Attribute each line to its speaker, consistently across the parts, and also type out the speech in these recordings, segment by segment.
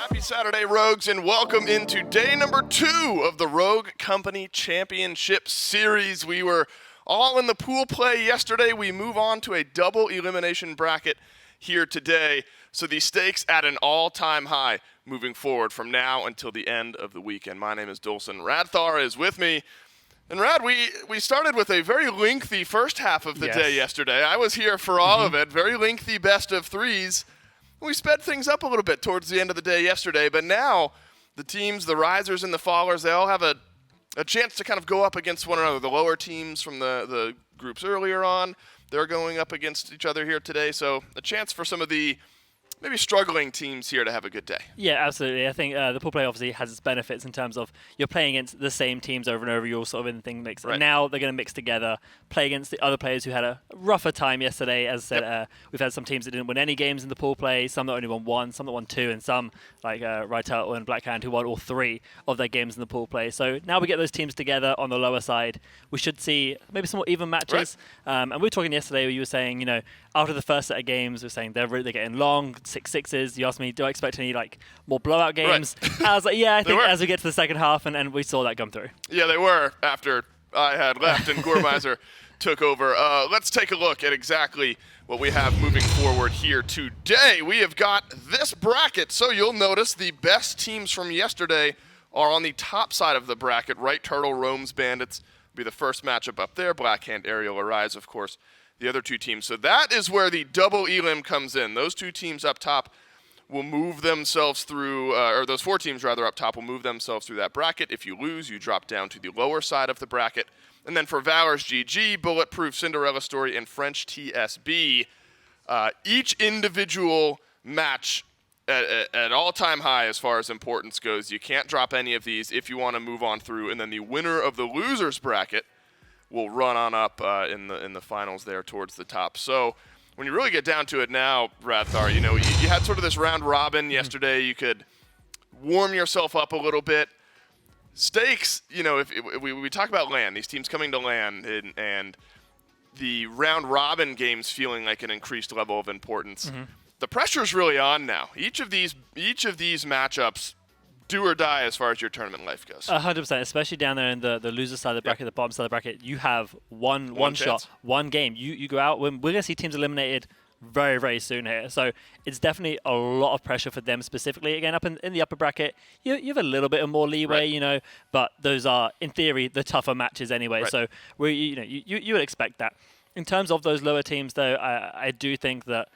Speaker 1: Happy Saturday, Rogues, and welcome into day number 2 of the Rogue Company Championship Series. We were all in the pool play yesterday. We move on to a double elimination bracket here today. So the stakes at an all-time high moving forward from now until the end of the weekend. My name is Dolson. Radthar is with me. And Rad, we started with a very lengthy first half of the day yesterday. I was here for all of it. Very lengthy best of threes. We sped things up a little bit towards the end of the day yesterday, but now the teams, the risers and the fallers, they all have a chance to kind of go up against one another. The lower teams from the groups earlier on, they're going up against each other here today, so a chance for some of the maybe struggling teams here to have a good day.
Speaker 2: Yeah, absolutely. I think the pool play obviously has its benefits in terms of you're playing against the same teams over and over. You're all sort of in the thing mix.
Speaker 1: Right.
Speaker 2: And now they're going to mix together, play against the other players who had a rougher time yesterday. As I said, we've had some teams that didn't win any games in the pool play, some that only won one, some that won two, and some like Right Turtle and Blackhand who won all 3 of their games in the pool play. So now we get those teams together on the lower side. We should see maybe some more even matches. Right. And we were talking yesterday where you were saying, you know, after the first set of games, we were saying they're getting long, 6-6s. You asked me, do I expect any like more blowout games? Right. I was like, yeah, I think as we get to the second half, and we saw that come through.
Speaker 1: Yeah, they were after I had left and Gormizer took over. Let's take a look at exactly what we have moving forward here today. We have got this bracket, so you'll notice the best teams from yesterday are on the top side of the bracket. Right Turtle, Rome's Bandits will be the first matchup up there. Blackhand, Aerial, Arise, of course, the other 2 teams. So that is where the double elim comes in. Those 2 teams up top will move themselves through, or those 4 teams rather up top will move themselves through that bracket. If you lose, you drop down to the lower side of the bracket. And then for Valor's GG, Bulletproof, Cinderella Story, and French TSB, each individual match at all-time high as far as importance goes. You can't drop any of these if you want to move on through. And then the winner of the losers bracket will run on up in the finals there towards the top. So when you really get down to it now, Radthar, you know, you had sort of this round robin yesterday. You could warm yourself up a little bit. Stakes, you know, if we talk about LAN, these teams coming to LAN and the round robin games feeling like an increased level of importance. The pressure's really on now. Each of these matchups do or die as far as your tournament life goes.
Speaker 2: 100%, especially down there in the loser side of the bracket, the bottom side of the bracket. You have one shot, one game. You go out. We're going to see teams eliminated very, very soon here. So it's definitely a lot of pressure for them specifically. Again, up in the upper bracket, you have a little bit of more leeway, you know, but those are, in theory, the tougher matches anyway. So you would expect that. In terms of those lower teams, though, I do think that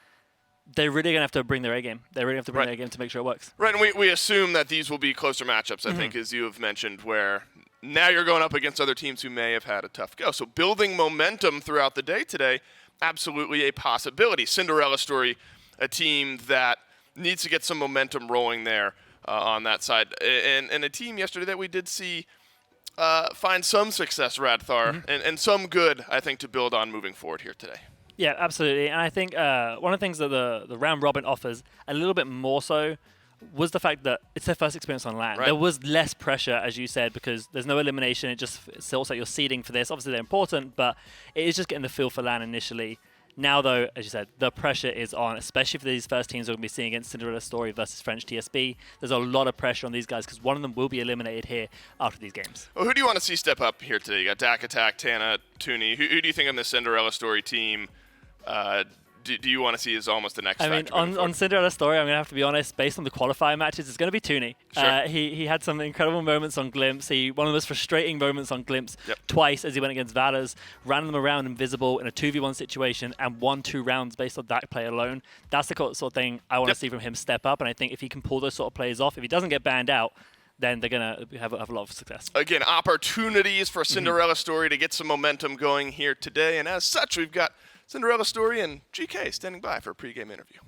Speaker 2: they're really going to have to bring their A game. They really have to bring their A game to make sure it works.
Speaker 1: Right, and we assume that these will be closer matchups, I think, as you have mentioned, where now you're going up against other teams who may have had a tough go. So building momentum throughout the day today, absolutely a possibility. Cinderella Story, a team that needs to get some momentum rolling there on that side. And a team yesterday that we did see find some success, Radthar, and some good, I think, to build on moving forward here today.
Speaker 2: Yeah, absolutely. And I think one of the things that the round robin offers a little bit more so was the fact that it's their first experience on LAN. There was less pressure, as you said, because there's no elimination. It just feels like you're seeding for this. Obviously, they're important, but it is just getting the feel for LAN initially. Now, though, as you said, the pressure is on, especially for these first teams we're going to be seeing against Cinderella Story versus French TSB. There's a lot of pressure on these guys because one of them will be eliminated here after these games.
Speaker 1: Well, who do you want to see step up here today? You got Dak Attack, Tana, Toonie. Who do you think on the Cinderella Story team do you want to see as almost the next factor?
Speaker 2: I mean, on Cinderella Story, I'm going to have to be honest, based on the qualifier matches, it's going to be Toonie.
Speaker 1: Sure.
Speaker 2: He had some incredible moments on Glimpse. One of the most frustrating moments on Glimpse twice as he went against Valors, ran them around invisible in a 2v1 situation and won 2 rounds based on that play alone. That's the sort of thing I want to see from him step up, and I think if he can pull those sort of plays off, if he doesn't get banned out, then they're going to have a lot of success.
Speaker 1: Again, opportunities for Cinderella Story to get some momentum going here today, and as such, we've got Cinderella Story and GK standing by for a pregame interview.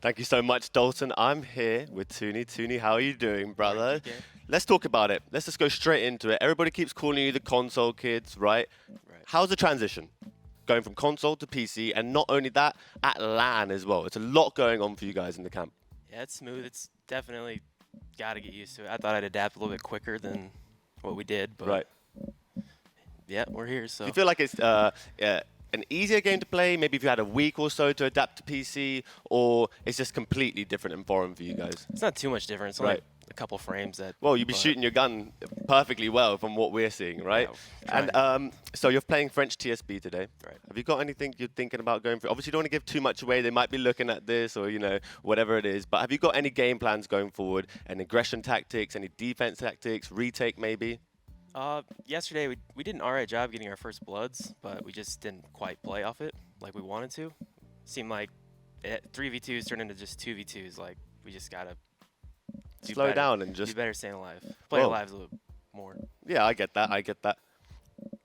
Speaker 3: Thank you so much, Dalton. I'm here with Toonie. Toonie, how are you doing, brother? Let's talk about it. Let's just go straight into it. Everybody keeps calling you the console kids, right? How's the transition? Going from console to PC, and not only that, at LAN as well. It's a lot going on for you guys in the camp.
Speaker 4: Yeah, it's smooth. It's definitely got to get used to it. I thought I'd adapt a little bit quicker than what we did, but yeah, we're here. So
Speaker 3: do you feel like it's an easier game to play? Maybe if you had a week or so to adapt to PC, or it's just completely different in foreign for you guys?
Speaker 4: It's not too much different. It's only a couple frames.
Speaker 3: Well, you'd be shooting your gun perfectly well from what we're seeing, right?
Speaker 4: Yeah,
Speaker 3: and so you're playing French TSB today.
Speaker 4: Right.
Speaker 3: Have you got anything you're thinking about going for? Obviously, you don't want to give too much away. They might be looking at this or, whatever it is. But have you got any game plans going forward? Any aggression tactics, any defense tactics, retake maybe?
Speaker 4: Yesterday, we did an alright job getting our first bloods, but we just didn't quite play off it like we wanted to. Seemed like 3v2s turned into just 2v2s. Like, we just got to
Speaker 3: slow down and just...
Speaker 4: do better staying alive. Play our lives a little more.
Speaker 3: Yeah, I get that.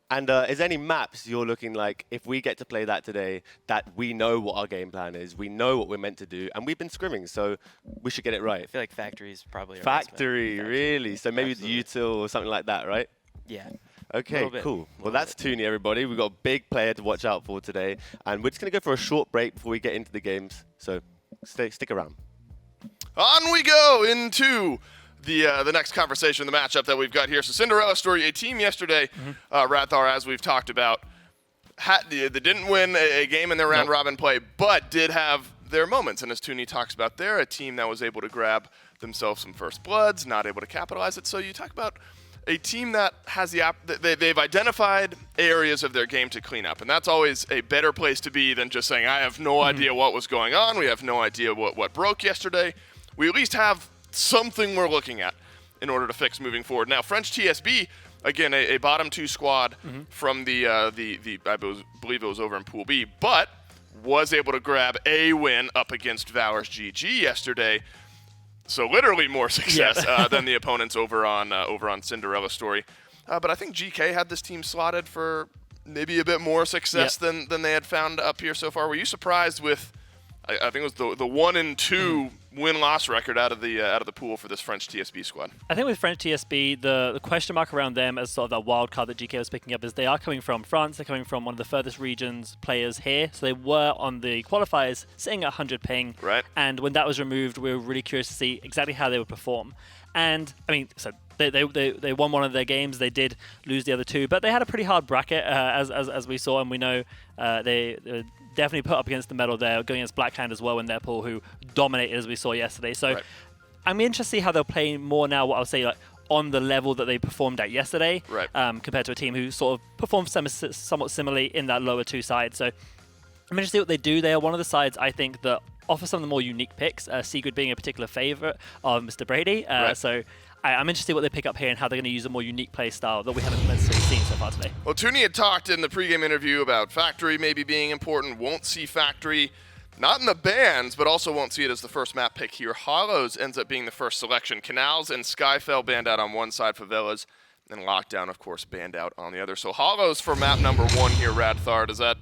Speaker 3: And is there any maps you're looking like, if we get to play that today, that we know what our game plan is, we know what we're meant to do, and we've been scrimming, so we should get it right?
Speaker 4: I feel like Factory is probably our
Speaker 3: Factory, really? So maybe the util or something like that, right?
Speaker 4: Yeah.
Speaker 3: Okay, cool. Well, that's Toonie, everybody. We've got a big player to watch out for today, and we're just going to go for a short break before we get into the games, so stick around.
Speaker 1: On we go into the next conversation, the matchup that we've got here. So Cinderella story, a team yesterday, Radthar, as we've talked about, they didn't win a game in their round robin play, but did have their moments. And as Toonie talks about, they're a team that was able to grab themselves some first bloods, not able to capitalize it. So you talk about a team that has they've identified areas of their game to clean up, and that's always a better place to be than just saying, I have no idea what was going on, we have no idea what broke yesterday. We at least have something we're looking at in order to fix moving forward. Now, French TSB, again, a bottom two squad from the I believe it was over in Pool B, but was able to grab a win up against Valor's GG yesterday. So literally more success than the opponents over on Cinderella story. But I think GK had this team slotted for maybe a bit more success than they had found up here so far. Were you surprised with, I think it was the 1-2 win-loss record out of the pool for this French TSB squad?
Speaker 2: I think with French TSB, the question mark around them as sort of that wild card that GK was picking up is they are coming from France. They're coming from one of the furthest regions players here. So they were on the qualifiers sitting at 100 ping.
Speaker 1: Right.
Speaker 2: And when that was removed, we were really curious to see exactly how they would perform. And I mean, so they won one of their games. They did lose the other two, but they had a pretty hard bracket as we saw, and we know they definitely put up against the medal there, going against Blackhand as well in their pool, who dominated as we saw yesterday. So I'm interested to see how they'll play more now. What I would say, like, on the level that they performed at yesterday, compared to a team who sort of performed somewhat similarly in that lower two sides. So I'm interested to see what they do. They are one of the sides, I think, that offer some of the more unique picks, Sigrid being a particular favorite of Mr. Brady. So I'm interested to see what they pick up here and how they're going to use a more unique play style that we haven't necessarily seen so far today.
Speaker 1: Well, Toonie had talked in the pregame interview about Factory maybe being important. Won't see Factory, not in the bans, but also won't see it as the first map pick here. Hollows ends up being the first selection. Canals and Skyfell banned out on one side, Favelas, and Lockdown, of course, banned out on the other. So Hollows for map number 1 here, Radthar. Does that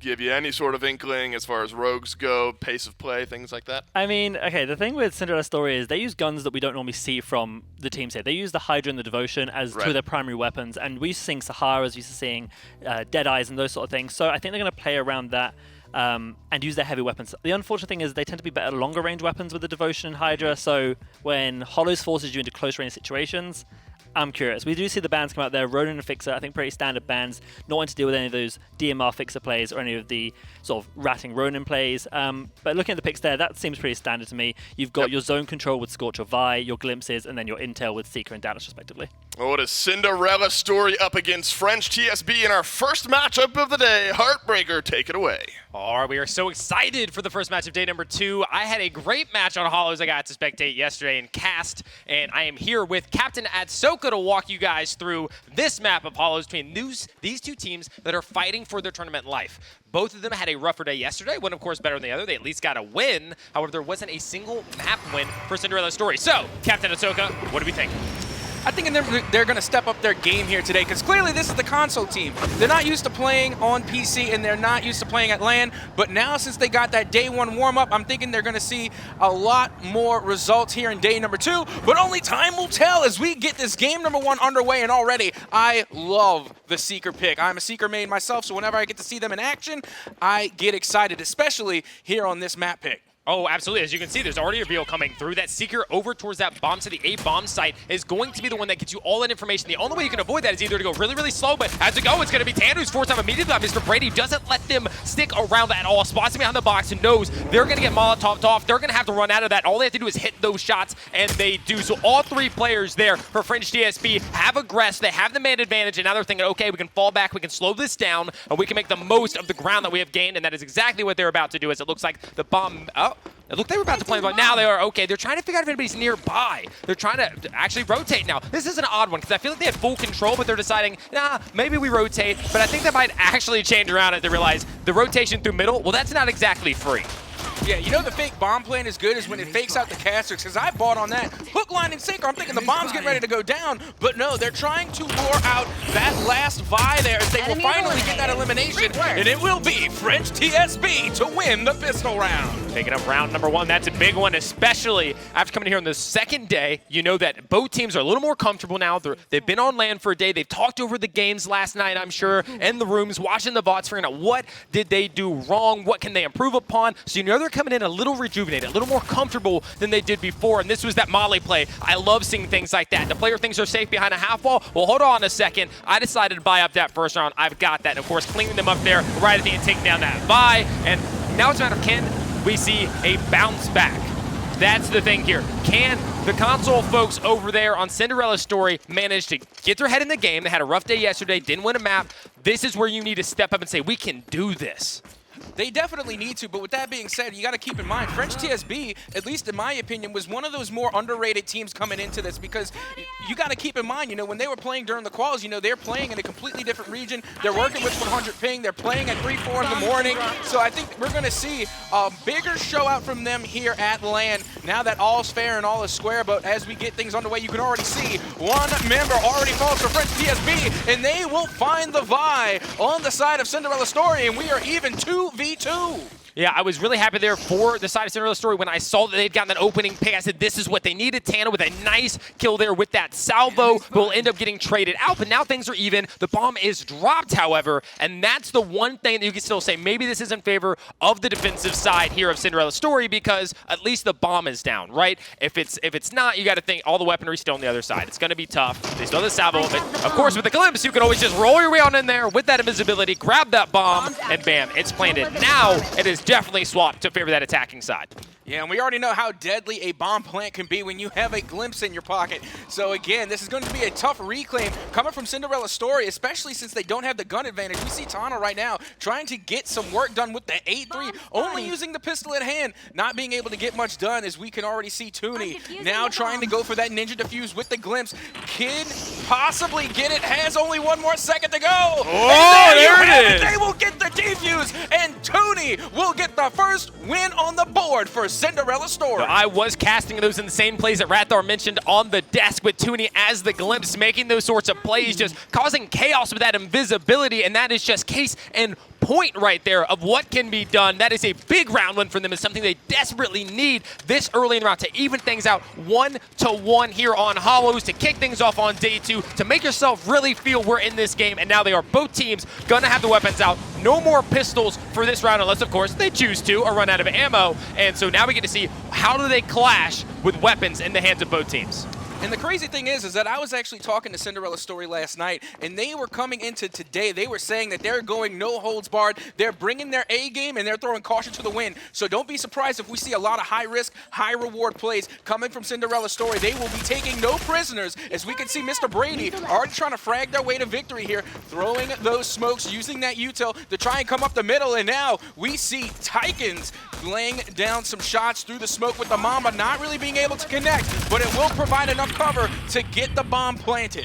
Speaker 1: give you any sort of inkling as far as rogues go, pace of play, things like that?
Speaker 2: I mean, okay, the thing with Cinderella story is they use guns that we don't normally see from the teams here. They use the Hydra and the Devotion as two of their primary weapons, and we used to seeing Saharas, used to seeing Deadeyes and those sort of things. So I think they're going to play around that and use their heavy weapons. The unfortunate thing is they tend to be better longer range weapons with the Devotion and Hydra, so when Hollows forces you into close range situations, I'm curious. We do see the bans come out there. Ronin and Fixer, I think pretty standard bans. Not wanting to deal with any of those DMR Fixer plays or any of the sort of ratting Ronin plays. But looking at the picks there, that seems pretty standard to me. You've got your zone control with Scorch or Vi, your glimpses, and then your intel with Seeker and Dallas, respectively.
Speaker 1: Well, what is Cinderella story up against French TSB in our first matchup of the day? Heartbreaker, take it away.
Speaker 5: All right, we are so excited for the first match of day number 2. I had a great match on Hollows I got to spectate yesterday in Cast, and I am here with Captain Adsoka to walk you guys through this map of Hollows between these two teams that are fighting for their tournament life. Both of them had a rougher day yesterday, one of course better than the other. They at least got a win. However, there wasn't a single map win for Cinderella story. So, Captain Adsoka, what do we think?
Speaker 6: I think they're going to step up their game here today because clearly this is the console team. They're not used to playing on PC and they're not used to playing at LAN, but now since they got that day 1 warm-up, I'm thinking they're going to see a lot more results here in day number 2, but only time will tell as we get this game number 1 underway, and already I love the Seeker pick. I'm a Seeker main myself, so whenever I get to see them in action, I get excited, especially here on this map pick.
Speaker 5: Oh, absolutely. As you can see, there's already a reveal coming through. That Seeker over towards that bomb to the A bomb site is going to be the one that gets you all that information. The only way you can avoid that is either to go really, really slow, but as it go, it's going to be Tan who's forced out immediately by Mr. Brady. Doesn't let them stick around at all. Spots him behind the box and knows they're going to get Molotoved off. They're going to have to run out of that. All they have to do is hit those shots, and they do. So all 3 players there for French TSB have aggressed. They have the man advantage, and now they're thinking, okay, we can fall back, we can slow this down, and we can make the most of the ground that we have gained, and that is exactly what they're about to do, as it looks like the bomb... Oh. Look, they were about to play, but now they are okay. They're trying to figure out if anybody's nearby. They're trying to actually rotate now. This is an odd one because I feel like they had full control, but they're deciding, nah, maybe we rotate. But I think they might actually change around as they realize the rotation through middle, well, that's not exactly free.
Speaker 6: Yeah, you know the fake bomb plan is good is when it fakes out the casters, because I bought on that. Hook, line, and sinker. I'm thinking the bomb's getting ready to go down, but no, they're trying to lure out that last Vi there as they will finally get that elimination, and it will be French TSB to win the pistol round.
Speaker 5: Picking up round number 1, that's a big one, especially after coming here on the second day. You know that both teams are a little more comfortable now. They've been on land for a day. They've talked over the games last night, I'm sure, in the rooms, watching the VODs, figuring out what did they do wrong, what can they improve upon. So you know they're coming in a little rejuvenated, a little more comfortable than they did before, and this was that Molly play. I love seeing things like that. The player thinks they're safe behind a half wall. Well, hold on a second. I decided to buy up that first round. I've got that. And of course, cleaning them up there right at the end, taking down that Vi. And now it's a matter of can we see a bounce back? That's the thing here. Can the console folks over there on Cinderella Story manage to get their head in the game? They had a rough day yesterday, didn't win a map. This is where you need to step up and say, we can do this.
Speaker 6: They definitely need to, but with that being said, you got to keep in mind, French TSB, at least in my opinion, was one of those more underrated teams coming into this because you got to keep in mind, you know, when they were playing during the quals, you know, they're playing in a completely different region. They're working with 100 ping. They're playing at 3, 4 in the morning. So I think we're going to see a bigger show out from them here at LAN now that all's fair and all is square. But as we get things underway, you can already see one member already falls for French TSB, and they will find the Vi on the side of Cinderella Story, and we are even 2v2.
Speaker 5: Yeah, I was really happy there for the side of Cinderella Story when I saw that they'd gotten that opening pick. I said, this is what they needed. Tana with a nice kill there with that salvo who will end up getting traded out. But now things are even. The bomb is dropped, however, and that's the one thing that you can still say, maybe this is in favor of the defensive side here of Cinderella Story because at least the bomb is down, right? If it's not, you got to think all the weaponry still on the other side. It's going to be tough. They still have the salvo, but of course with the glimpse, you can always just roll your way on in there with that invisibility, grab that bomb, and bam, it's planted. Now it is definitely swapped to favor that attacking side.
Speaker 6: Yeah, and we already know how deadly a bomb plant can be when you have a glimpse in your pocket. So again, this is going to be a tough reclaim coming from Cinderella Story, especially since they don't have the gun advantage. We see Tana right now trying to get some work done with the 8-3, only using the pistol in hand, not being able to get much done, as we can already see Toonie now trying to go for that ninja defuse with the glimpse. Kid possibly get it, has only 1 more second to go.
Speaker 5: Oh, there it is.
Speaker 6: They will get the defuse, and Toonie will get the first win on the board for Cinderella Story.
Speaker 5: I was casting those insane plays that Rathar mentioned on the desk with Toonie as the glimpse, making those sorts of plays, just causing chaos with that invisibility, and that is just case in point right there of what can be done. That is a big round win for them. It's something they desperately need this early in the round to even things out 1-1 here on Hollows, to kick things off on day 2, to make yourself really feel we're in this game. And now they are both teams gonna have the weapons out. No more pistols for this round unless, of course, they choose to or run out of ammo. And so now we get to see how do they clash with weapons in the hands of both teams.
Speaker 6: And the crazy thing is that I was actually talking to Cinderella Story last night, and they were coming into today. They were saying that they're going no holds barred. They're bringing their A game, and they're throwing caution to the wind. So don't be surprised if we see a lot of high-risk, high-reward plays coming from Cinderella Story. They will be taking no prisoners, as we can see Mr. Brady already trying to frag their way to victory here, throwing those smokes, using that util to try and come up the middle. And now we see Tykins laying down some shots through the smoke with the Mamba, not really being able to connect, but it will provide enough cover to get the bomb planted.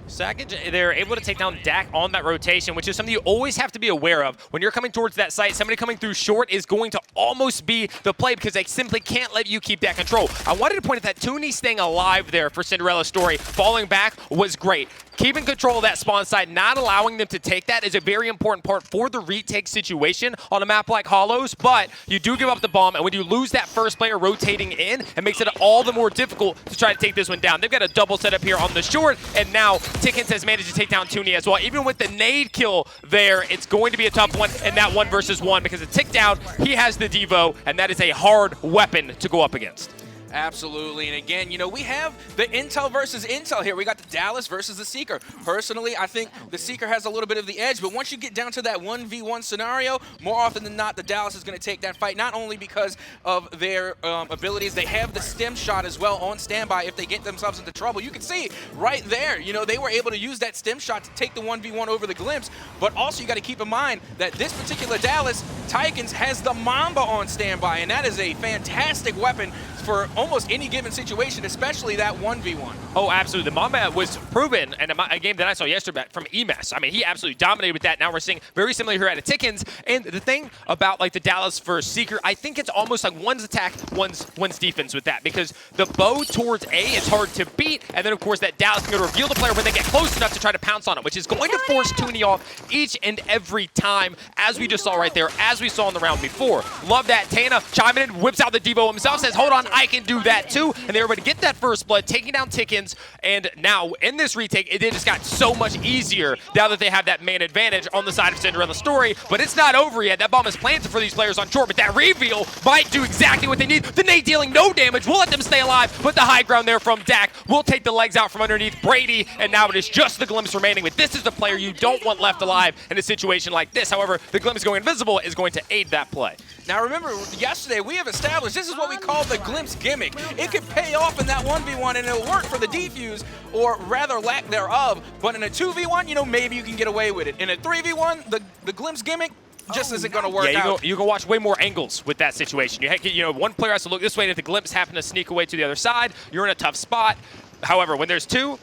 Speaker 5: Sackage, they're able to take down Dak on that rotation, which is something you always have to be aware of. When you're coming towards that site, somebody coming through short is going to almost be the play because they simply can't let you keep that control. I wanted to point out that Toonie staying alive there for Cinderella Story. Falling back was great. keeping control of that spawn side, not allowing them to take that is a very important part for the retake situation on a map like Hollows, but you do give up the bomb, and when you lose that first player rotating in, it makes it all the more difficult to try to take this one down. They've got a double setup here on the short, and now Tickens has managed to take down Toonie as well. Even with the nade kill there, it's going to be a tough one in that 1 versus 1 because the tick down, he has the Devo, and that is a hard weapon to go up against.
Speaker 6: Absolutely, and again, you know, we have the Intel versus Intel here. We got the Dallas versus the Seeker. Personally, I think the Seeker has a little bit of the edge, but once you get down to that 1v1 scenario, more often than not, the Dallas is going to take that fight, not only because of their abilities, they have the stem shot as well on standby if they get themselves into trouble. You can see right there, you know, they were able to use that stem shot to take the 1v1 over the Glimpse, but also you got to keep in mind that this particular Dallas, Tykens has the Mamba on standby, and that is a fantastic weapon for almost any given situation, especially that 1v1.
Speaker 5: Oh, absolutely. The Mamba was proven in a game that I saw yesterday from EMS. I mean, he absolutely dominated with that. Now we're seeing very similar here at Tickens. And the thing about like the Dallas versus Seeker, I think it's almost like one's attack, one's defense with that, because the bow towards A is hard to beat, and then of course that Dallas can go to reveal the player when they get close enough to try to pounce on it, which is going to force Toonie off each and every time, as we just saw right there, as we saw in the round before. Love that. Tana chiming in, whips out the Devo himself, says, hold on, I can do that too. And they were able to get that first blood, taking down Tickens. And now in this retake, it just got so much easier now that they have that man advantage on the side of Cinderella story. But it's not over yet. That bomb is planted for these players on short, but that reveal might do exactly what they need. The nade dealing no damage. We'll let them stay alive, but the high ground there from Dak will take the legs out from underneath Brady, and now it is just the Glimpse remaining. But this is the player you don't want left alive in a situation like this. However, the Glimpse going invisible is going to aid that play.
Speaker 6: Now remember, yesterday we have established this is what we call the Glimpse gimmick. It could pay off in that 1v1 and it'll work for the defuse, or rather lack thereof, but in a 2v1, you know, maybe you can get away with it. In a 3v1, the Glimpse gimmick just isn't going to work out.
Speaker 5: You can watch way more angles with that situation. You know, one player has to look this way, and if the Glimpse happen to sneak away to the other side, you're in a tough spot. However, when there's two,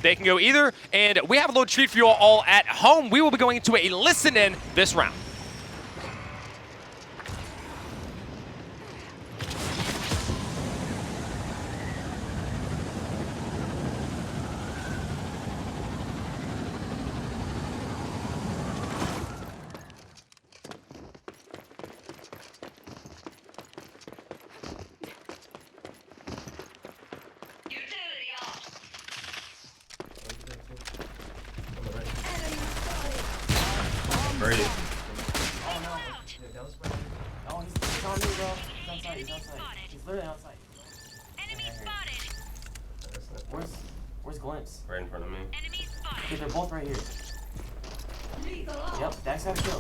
Speaker 5: they can go either, and we have a little treat for you all at home. We will be going into a listen-in this round.
Speaker 7: Brady.
Speaker 8: Oh no. Dude, that was Brady. Oh, he's on me, bro. He's outside. He's outside. He's literally outside.
Speaker 9: Enemy spotted.
Speaker 8: Where's Glimpse?
Speaker 7: Right in front of me.
Speaker 9: Enemy spotted.
Speaker 8: Okay, they're both right here. Yep, Dax got a kill.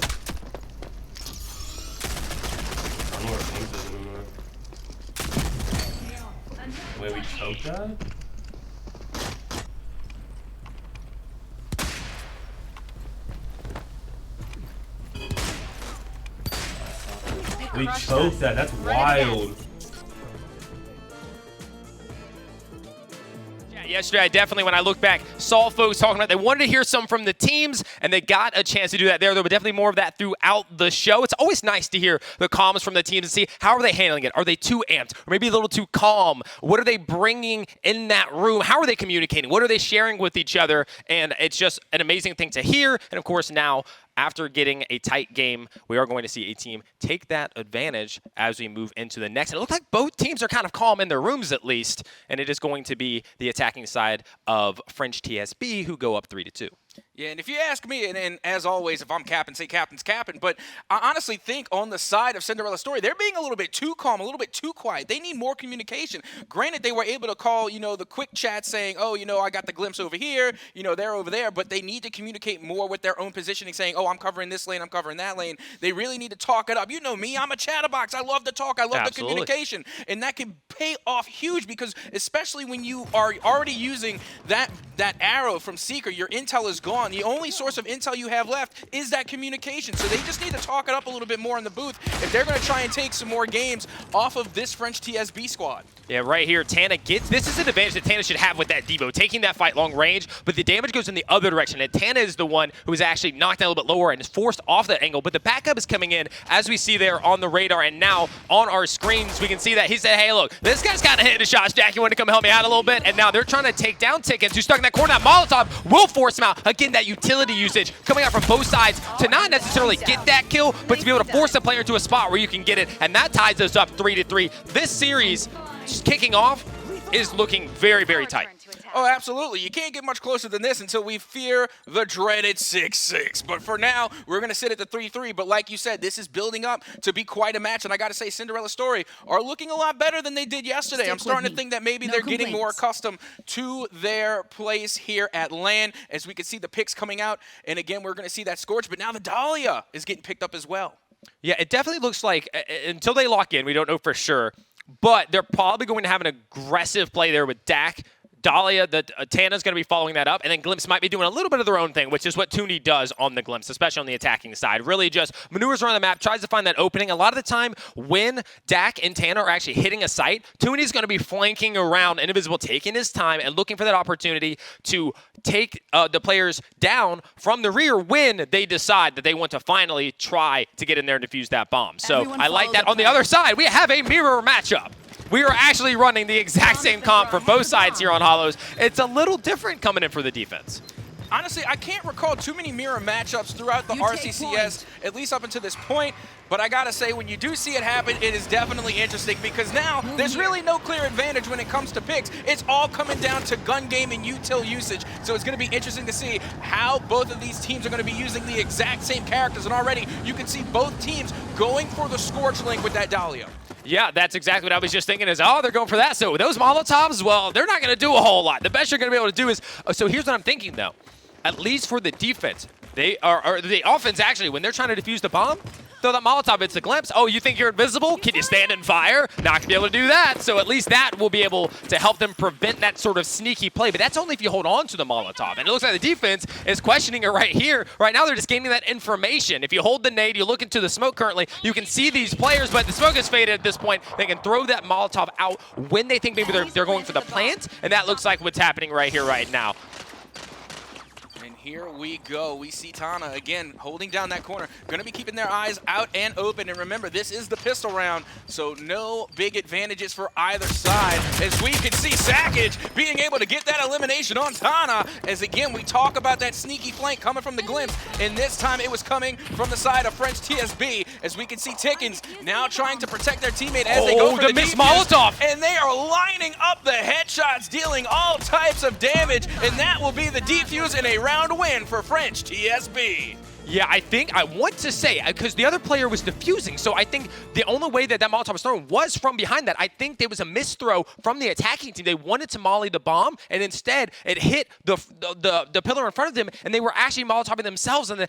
Speaker 7: I don't know where Pink is anymore. Wait, we choked that? We choked that. That's wild.
Speaker 5: Yesterday, I definitely, when I look back, saw folks talking about they wanted to hear some from the teams, and they got a chance to do that there. There was definitely more of that throughout the show. It's always nice to hear the comms from the teams and see how are they handling it. Are they too amped, or maybe a little too calm? What are they bringing in that room? How are they communicating? What are they sharing with each other? And it's just an amazing thing to hear. And of course, now, after getting a tight game, we are going to see a team take that advantage as we move into the next. And it looks like both teams are kind of calm in their rooms at least, and it is going to be the attacking side of French TSB who go up 3-2.
Speaker 6: Yeah, and if you ask me, and as always, if I'm capping, say captain's capping, but I honestly think on the side of Cinderella story, they're being a little bit too calm, a little bit too quiet. They need more communication. Granted, they were able to call, you know, the quick chat saying, oh, you know, I got the Glimpse over here, you know, they're over there, but they need to communicate more with their own positioning, saying, oh, I'm covering this lane, I'm covering that lane. They really need to talk it up. You know me, I'm a chatterbox. I love to talk. I love the communication. And that can pay off huge because especially when you are already using that arrow from Seeker, your intel is gone. on. The only source of intel you have left is that communication. So they just need to talk it up a little bit more in the booth if they're going to try and take some more games off of this French TSB squad.
Speaker 5: Yeah, right here, Tana gets, this is an advantage that Tana should have with that Devo, taking that fight long range, but the damage goes in the other direction, and Tana is the one who is actually knocked down a little bit lower and is forced off that angle, but the backup is coming in, as we see there on the radar, and now on our screens, we can see that he said, hey, look, this guy's kind of hitting the shots, Jack, you want to come help me out a little bit? And now they're trying to take down Tickets, who's stuck in that corner. That Molotov will force him out. Again, that utility usage coming out from both sides to not necessarily get that kill, but to be able to force the player into a spot where you can get it, and that ties us up 3-3. This series, just kicking off, is looking very, very tight.
Speaker 6: Oh, absolutely. You can't get much closer than this until we fear the dreaded 6-6. But for now, we're going to sit at the 3-3. But like you said, this is building up to be quite a match. And I got to say, Cinderella Story are looking a lot better than they did yesterday. I'm starting to think that maybe they're getting more accustomed to their place here at LAN, as we can see the picks coming out. And again, we're going to see that Scorch. But now the Dahlia is getting picked up as well.
Speaker 5: Yeah, it definitely looks like, until they lock in, we don't know for sure, but they're probably going to have an aggressive play there with Dak. Dahlia, Tana's going to be following that up, and then Glimpse might be doing a little bit of their own thing, which is what Toonie does on the Glimpse, especially on the attacking side. Really just maneuvers around the map, tries to find that opening. A lot of the time, when Dak and Tana are actually hitting a site, Toonie's going to be flanking around Indivisible, taking his time and looking for that opportunity to take the players down from the rear when they decide that they want to finally try to get in there and defuse that bomb. So I like that. On the other side, we have a mirror matchup. We are actually running the exact same comp for both sides here on Hollows. It's a little different coming in for the defense.
Speaker 6: Honestly, I can't recall too many mirror matchups throughout the RCCS, at least up until this point. But I gotta say, when you do see it happen, it is definitely interesting, because now there's really no clear advantage when it comes to picks. It's all coming down to gun game and util usage. So it's gonna be interesting to see how both of these teams are gonna be using the exact same characters. And already you can see both teams going for the Scorch link with that Dahlia.
Speaker 5: Yeah, that's exactly what I was just thinking is, oh, they're going for that. So those Molotovs, well, they're not going to do a whole lot. The best you're going to be able to do is, so here's what I'm thinking, though. At least for the defense, they are the offense, actually, when they're trying to defuse the bomb, throw that Molotov, it's a glimpse. Oh, you think you're invisible? Can you stand and fire? Not going to be able to do that. So at least that will be able to help them prevent that sort of sneaky play. But that's only if you hold on to the Molotov. And it looks like the defense is questioning it right here. Right now, they're just gaining that information. If you hold the nade, you look into the smoke currently, you can see these players, but the smoke is faded at this point. They can throw that Molotov out when they think maybe they're going for the plant. And that looks like what's happening right here, right now.
Speaker 6: Here we go. We see Tana again holding down that corner. Going to be keeping their eyes out and open. And remember, this is the pistol round, so no big advantages for either side. As we can see Sackage being able to get that elimination on Tana. As again, we talk about that sneaky flank coming from the Glimpse. And this time it was coming from the side of French TSB. As we can see Tickens now trying to protect their teammate as they go for the
Speaker 5: missed Molotov.
Speaker 6: And they are lining up the headshots, dealing all types of damage. And that will be the defuse in a round win for French TSB.
Speaker 5: Yeah, I want to say, because the other player was defusing, so I think the only way that Molotov was thrown was from behind that. I think there was a misthrow from the attacking team. They wanted to molly the bomb, and instead it hit the pillar in front of them, and they were actually Molotoving themselves, and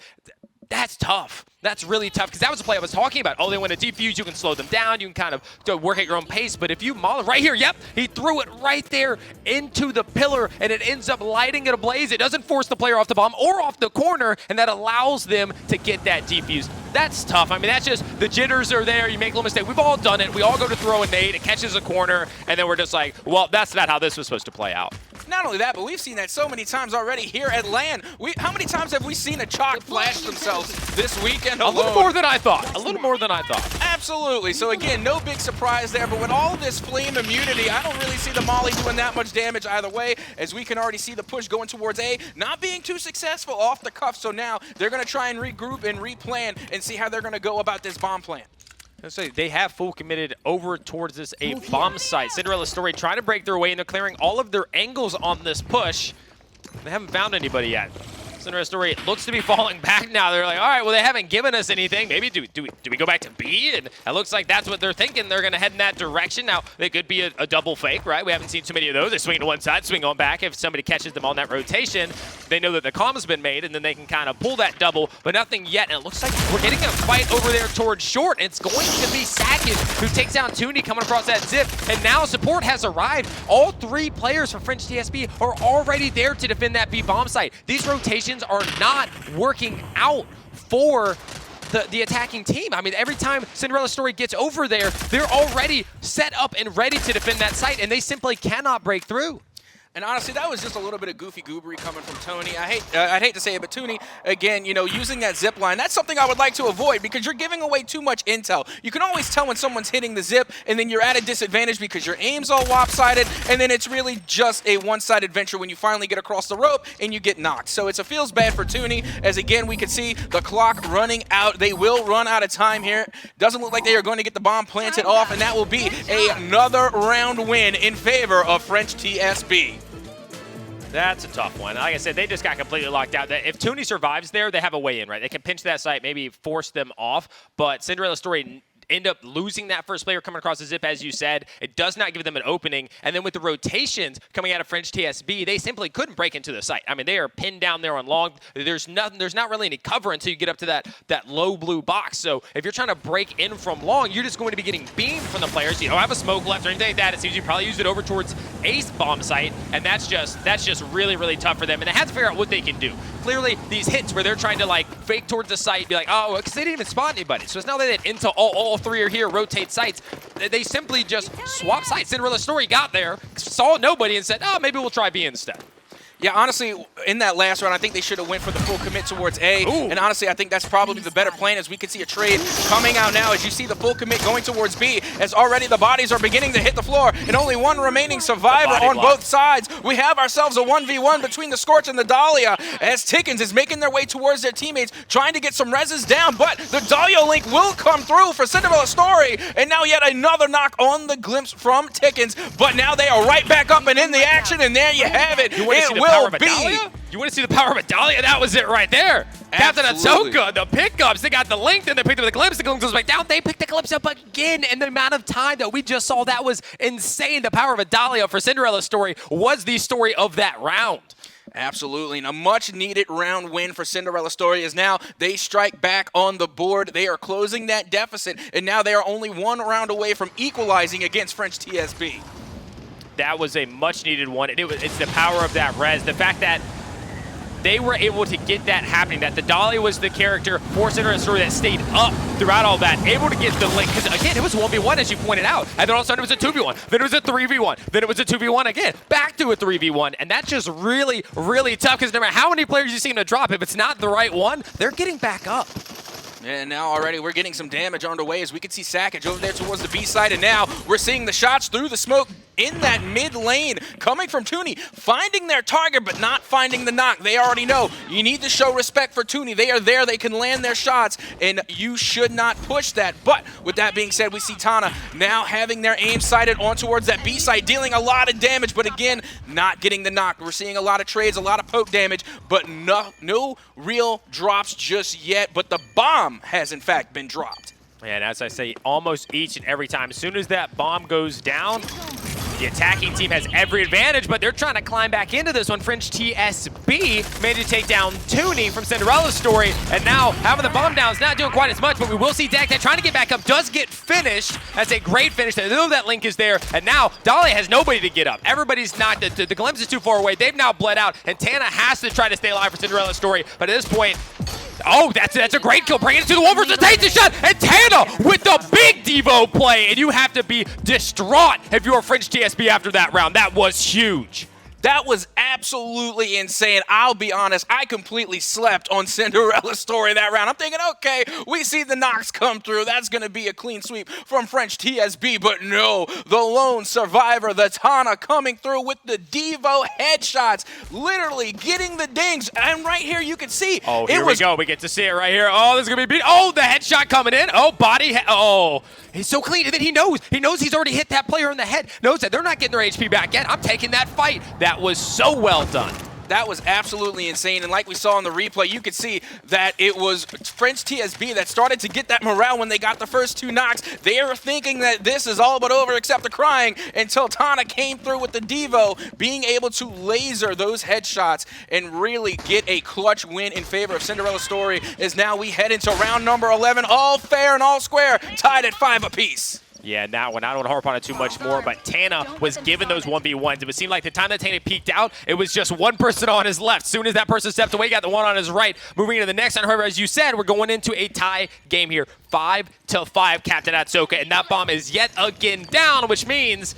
Speaker 5: that's tough. That's really tough, because that was the play I was talking about. Oh, they want to defuse, you can slow them down, you can kind of work at your own pace, but if you molly right here, yep, he threw it right there into the pillar, and it ends up lighting it ablaze. It doesn't force the player off the bomb or off the corner, and that allows them to get that defuse. That's tough. I mean, that's just, the jitters are there, you make a little mistake. We've all done it. We all go to throw a nade, it catches a corner, and then we're just like, well, that's not how this was supposed to play out.
Speaker 6: Not only that, but we've seen that so many times already here at LAN. How many times have we seen a chalk flash themselves this weekend alone?
Speaker 5: A little more than I thought. A little more than I thought.
Speaker 6: Absolutely. So again, no big surprise there, but with all this flame immunity, I don't really see the Molly doing that much damage either way, as we can already see the push going towards A, not being too successful off the cuff. So now they're going to try and regroup and replan and see how they're going to go about this bomb plant.
Speaker 5: So they have full committed over towards this A bomb site. Cinderella Story trying to break their way, and they're clearing all of their angles on this push. They haven't found anybody yet. Cinderella Story looks to be falling back now. They're like, all right, well, they haven't given us anything. Maybe do we go back to B? And it looks like that's what they're thinking. They're going to head in that direction. Now, they could be a double fake, right? We haven't seen too many of those. They swing to one side, swing on back. If somebody catches them on that rotation, they know that the comm has been made, and then they can kind of pull that double, but nothing yet. And it looks like we're getting a fight over there towards short. And it's going to be Sackage who takes down Toonie coming across that zip. And now support has arrived. All three players from French TSB are already there to defend that B bomb site. These rotations rotations are not working out for the attacking team. I mean, every time Cinderella Story gets over there, they're already set up and ready to defend that site, and they simply cannot break through.
Speaker 6: And honestly, that was just a little bit of goofy goobery coming from Toonie. I'd hate to say it, but Toonie, again, you know, using that zip line, that's something I would like to avoid because you're giving away too much intel. You can always tell when someone's hitting the zip, and then you're at a disadvantage because your aim's all lopsided, and then it's really just a one-sided venture when you finally get across the rope and you get knocked. So it feels bad for Toonie, as again, we can see the clock running out. They will run out of time here. Doesn't look like they are going to get the bomb planted off, and that will be another round win in favor of French TSB.
Speaker 5: That's a tough one. Like I said, they just got completely locked out. If Toonie survives there, they have a way in, right? They can pinch that site, maybe force them off, but Cinderella Story end up losing that first player coming across the zip, as you said. It does not give them an opening. And then with the rotations coming out of French TSB, they simply couldn't break into the site. I mean, they are pinned down there on long. There's not really any cover until you get up to that low blue box. So if you're trying to break in from long, you're just going to be getting beamed from the players. You don't have a smoke left or anything like that. It seems you probably used it over towards Ace bomb site, and that's just really, really tough for them. And they have to figure out what they can do. Clearly, these hits where they're trying to like fake towards the site, be like, oh, because they didn't even spot anybody. So it's not that into all three are here, rotate sites. They simply just swap sites. Cinderella Story got there, saw nobody, and said, oh, maybe we'll try B instead.
Speaker 6: Yeah, honestly, in that last round, I think they should have went for the full commit towards A. Ooh. And honestly, I think that's probably the better plan, as we can see a trade coming out now as you see the full commit going towards B, as already the bodies are beginning to hit the floor, and only one remaining survivor on both sides. We have ourselves a 1v1 between the Scorch and the Dahlia, as Tickens is making their way towards their teammates, trying to get some reses down, but the Dahlia link will come through for Cinderella Story, and now yet another knock on the glimpse from Tickens, but now they are right back up and in the action, and there you have it.
Speaker 5: You want to see the power of a Dahlia? That was it right there. Captain Ahsoka, the pickups, they got the link, then they picked up the glimpse goes back down. They picked the glimpse up again, and the amount of time that we just saw, that was insane. The power of a Dahlia for Cinderella Story was the story of that round.
Speaker 6: Absolutely, and a much-needed round win for Cinderella Story as now they strike back on the board. They are closing that deficit, and now they are only one round away from equalizing against French TSB.
Speaker 5: That was a much-needed one, and it's the power of that res. The fact that they were able to get that happening, that the Dahlia was the character for Cinderella Story that stayed up throughout all that, able to get the link, because again, it was 1v1 as you pointed out, and then all of a sudden it was a 2v1, then it was a 3v1, then it was a 2v1 again, back to a 3v1, and that's just really, really tough, because no matter how many players you see them to drop, if it's not the right one, they're getting back up.
Speaker 6: And now already we're getting some damage underway as we can see Sackage over there towards the B side, and now we're seeing the shots through the smoke in that mid lane coming from Toonie, finding their target but not finding the knock. They already know you need to show respect for Toonie. They are there, they can land their shots, and you should not push that. But with that being said, we see Tana now having their aim sighted on towards that B side, dealing a lot of damage, but again, not getting the knock. We're seeing a lot of trades, a lot of poke damage, but no real drops just yet, but the bomb has in fact been dropped.
Speaker 5: And as I say, almost each and every time, as soon as that bomb goes down, the attacking team has every advantage, but they're trying to climb back into this one. French TSB managed to take down Toonie from Cinderella Story, and now having the bomb down is not doing quite as much, but we will see Dak trying to get back up, does get finished. That's a great finish. They know that link is there, and now Dahlia has nobody to get up. Everybody's not, the glimpse is too far away. They've now bled out, and Tana has to try to stay alive for Cinderella Story, but at this point, oh, that's a great kill. Bring it to the wall versus takes the shot. And Tana with the big Devo play. And you have to be distraught if you're French TSB after that round. That was huge.
Speaker 6: That was absolutely insane. I'll be honest, I completely slept on Cinderella Story that round. I'm thinking, okay, we see the knocks come through. That's going to be a clean sweep from French TSB. But no, the lone survivor, the Tana, coming through with the Devo headshots, literally getting the dings. And right here you can see.
Speaker 5: Oh, here we go. We get to see it right here. Oh, this is going to be beat. Oh, the headshot coming in. Oh, body. Oh, he's so clean. And then he knows he's already hit that player in the head. Knows that they're not getting their HP back yet. I'm taking that fight. That was so well done.
Speaker 6: That was absolutely insane, and like we saw in the replay, you could see that it was French TSB that started to get that morale when they got the first two knocks. They were thinking that this is all but over except the crying until Tana came through with the Devo, being able to laser those headshots and really get a clutch win in favor of Cinderella Story, as now we head into round number 11, all fair and all square, tied at 5 apiece.
Speaker 5: Yeah, now I don't want to harp on it too much more, but Tana was given those 1v1s. It would seem like the time that Tana peeked out, it was just one person on his left. As soon as that person stepped away, got the one on his right. Moving into the next one, however, as you said, we're going into a tie game here. 5-5, Captain Atsoka, and that bomb is yet again down, which means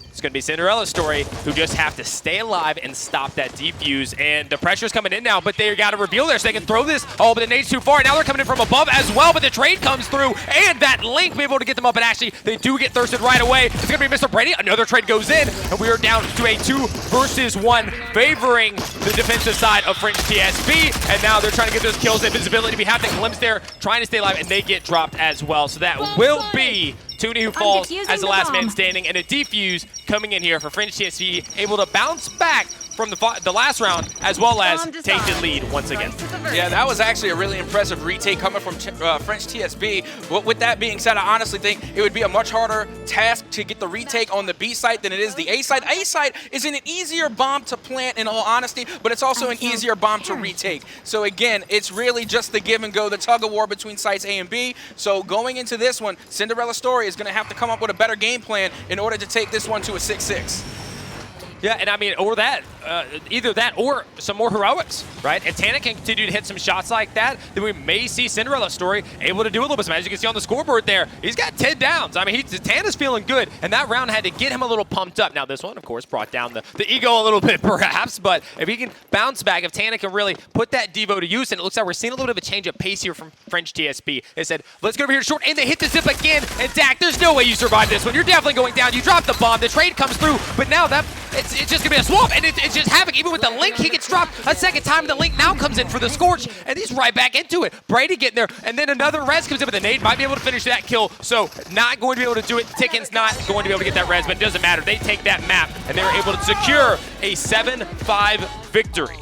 Speaker 5: it's going to be Cinderella's story, who just have to stay alive and stop that defuse. And the pressure's coming in now, but they got to reveal there so they can throw this. Oh, but the nade's too far. Now they're coming in from above as well, but the trade comes through, and that link be able to get them up. And actually, they do get thirsted right away. It's going to be Mr. Brady. Another trade goes in, and we are down to a 2 versus 1, favoring the defensive side of French TSB. And now they're trying to get those kills. Invisibility, we have the glimpse there, trying to stay alive, and they get dropped as well. So that will be Toonie who falls as the last man standing, and a defuse coming in here for French TSB, able to bounce back from the last round, as well as take the lead once again.
Speaker 6: Yeah, that was actually a really impressive retake coming from French TSB. But with that being said, I honestly think it would be a much harder task to get the retake on the B site than it is the A site. A site is an easier bomb to plant, in all honesty, but it's also an easier bomb to retake. So again, it's really just the give and go, the tug of war between sites A and B. So going into this one, Cinderella Story is going to have to come up with a better game plan in order to take this one to a 6-6.
Speaker 5: Yeah, and I mean, or that, either that or some more heroics, right? If Tana can continue to hit some shots like that, then we may see Cinderella Story able to do a little bit of, as you can see on the scoreboard there, he's got 10 downs. I mean, Tana's feeling good, and that round had to get him a little pumped up. Now, this one, of course, brought down the ego a little bit, perhaps, but if he can bounce back, if Tana can really put that Devo to use, and it looks like we're seeing a little bit of a change of pace here from French TSB. They said, let's go over here short, and they hit the zip again, and Dak, there's no way you survive this one. You're definitely going down. You drop the bomb, the trade comes through, but now that it's just going to be a swamp, and it's just havoc. Even with the link, he gets dropped a second time. The link now comes in for the Scorch, and he's right back into it. Brady getting there, and then another res comes in with a nade. Might be able to finish that kill, so not going to be able to do it. Ticken's not going to be able to get that res, but it doesn't matter. They take that map, and they're able to secure a 7-5 victory.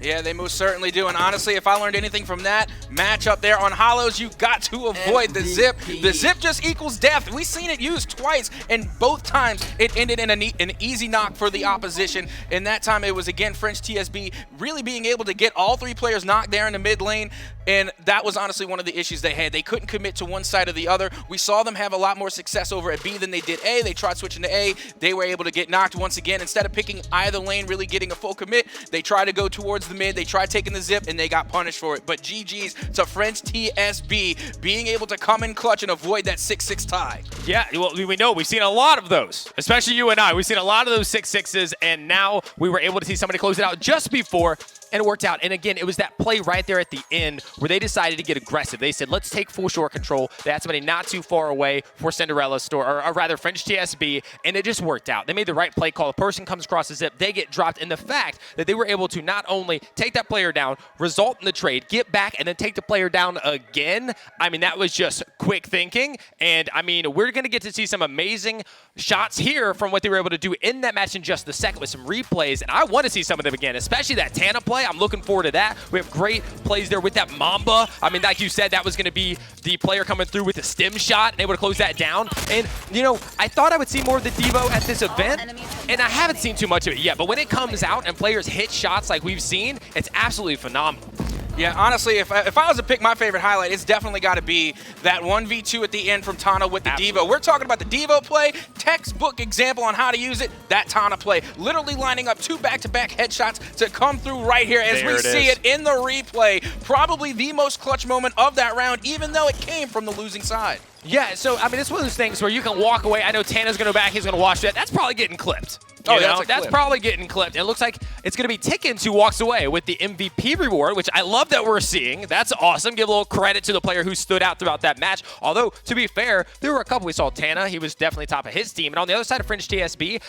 Speaker 6: Yeah, they most certainly do. And honestly, if I learned anything from that matchup there on Hollows, you got to avoid the zip. The zip just equals death. We've seen it used twice, and both times it ended in an easy knock for the opposition. And that time it was, again, French TSB really being able to get all 3 players knocked there in the mid lane. And that was honestly one of the issues they had. They couldn't commit to one side or the other. We saw them have a lot more success over at B than they did A. They tried switching to A. They were able to get knocked once again. Instead of picking either lane, really getting a full commit, they tried to go towards the mid. They tried taking the zip, and they got punished for it. But GG's to French TSB being able to come in clutch and avoid that 6-6 tie.
Speaker 5: Yeah, well, we know. We've seen a lot of those, especially you and I. We've seen a lot of those 6-6s, and now we were able to see somebody close it out just before, and it worked out. And again, it was that play right there at the end where they decided to get aggressive. They said, let's take full short control. They had somebody not too far away for Cinderella Store, or rather French TSB, and it just worked out. They made the right play call. A person comes across the zip, they get dropped, and the fact that they were able to not only take that player down, result in the trade, get back, and then take the player down again, I mean, that was just quick thinking. And I mean, we're going to get to see some amazing shots here from what they were able to do in that match in just a second with some replays, and I want to see some of them again, especially that Tana play. I'm looking forward to that. We have great plays there with that Mamba. I mean, like you said, that was going to be the player coming through with a stem shot and able to close that down. And, you know, I thought I would see more of the Devo at this event, and I haven't seen too much of it yet. But when it comes out and players hit shots like we've seen, it's absolutely phenomenal.
Speaker 6: Yeah, honestly, if I was to pick my favorite highlight, it's definitely got to be that 1v2 at the end from Tana with the Devo. We're talking about the Devo play, textbook example on how to use it, that Tana play. Literally lining up 2 back-to-back headshots to come through right here as we see it in the replay. Probably the most clutch moment of that round, even though it came from the losing side.
Speaker 5: Yeah, so, I mean, it's one of those things where you can walk away. I know Tana's going to go back. He's going to watch that. That's probably getting clipped.
Speaker 6: Oh, yeah,
Speaker 5: that's probably getting clipped. It looks like it's going to be Tickens who walks away with the MVP reward, which I love that we're seeing. That's awesome. Give a little credit to the player who stood out throughout that match. Although, to be fair, there were a couple. We saw Tana. He was definitely top of his team. And on the other side of French TSB,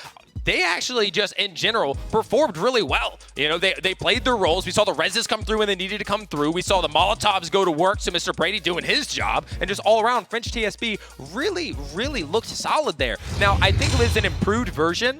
Speaker 5: they actually just, in general, performed really well. You know, they played their roles. We saw the reses come through when they needed to come through. We saw the Molotovs go to work, so Mr. Brady doing his job. And just all around, French TSB really, really looked solid there. Now, I think it was an improved version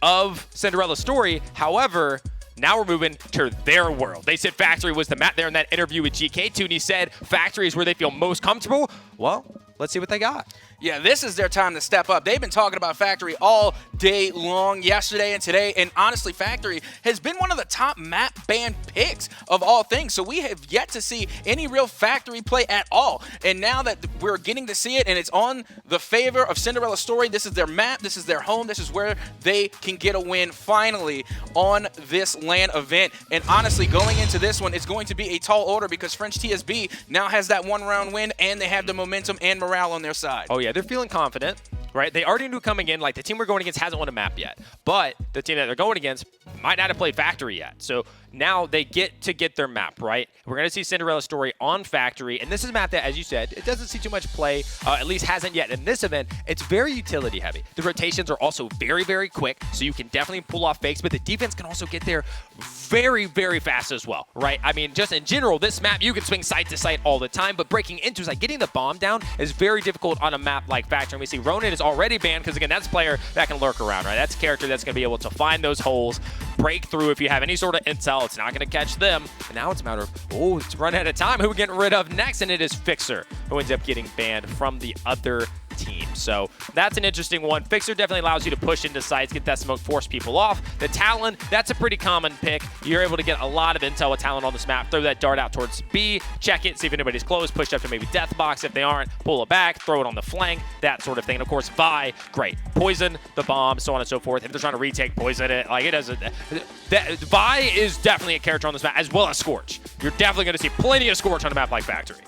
Speaker 5: of Cinderella Story. However, now we're moving to their world. They said Factory was the map there in that interview with GK. Toonie said Factory is where they feel most comfortable. Well, let's see what they got.
Speaker 6: Yeah, this is their time to step up. They've been talking about Factory all day long, yesterday and today, and honestly, Factory has been one of the top map ban picks of all things, so we have yet to see any real Factory play at all. And now that we're getting to see it, and it's on the favor of Cinderella Story, this is their map, this is their home, this is where they can get a win finally on this LAN event. And honestly, going into this one, it's going to be a tall order because French TSB now has that one-round win, and they have the momentum and morale on their side.
Speaker 5: Oh yeah, they're feeling confident, right? They already knew coming in, like the team we're going against hasn't won a map yet, but the team that they're going against might not have played Factory yet. So now they get to get their map, right? We're going to see Cinderella Story on Factory, and this is a map that, as you said, it doesn't see too much play, at least hasn't yet. In this event, it's very utility heavy. The rotations are also very, very quick, so you can definitely pull off fakes, but the defense can also get there very, very fast as well, right? I mean, just in general, this map, you can swing side to side all the time, but breaking into, like getting the bomb down is very difficult on a map like Factory. And we see Ronin is already banned because, again, that's a player that can lurk around, right? That's a character that's going to be able to find those holes, break through if you have any sort of intel. It's not going to catch them. And now it's a matter of, oh, it's run out of time. Who are we getting rid of next? And it is Fixer, who ends up getting banned from the other team. So that's an interesting one. Fixer definitely allows you to push into sites, get that smoke, force people off. The Talon, that's a pretty common pick. You're able to get a lot of intel with Talon on this map. Throw that dart out towards B, check it, see if anybody's close, push up to maybe death box. If they aren't, pull it back, throw it on the flank, that sort of thing. And of course, Vi, great. Poison, the bomb, so on and so forth. If they're trying to retake, poison it. Like, it doesn't. Vi is definitely a character on this map, as well as Scorch. You're definitely going to see plenty of Scorch on a map like Factory.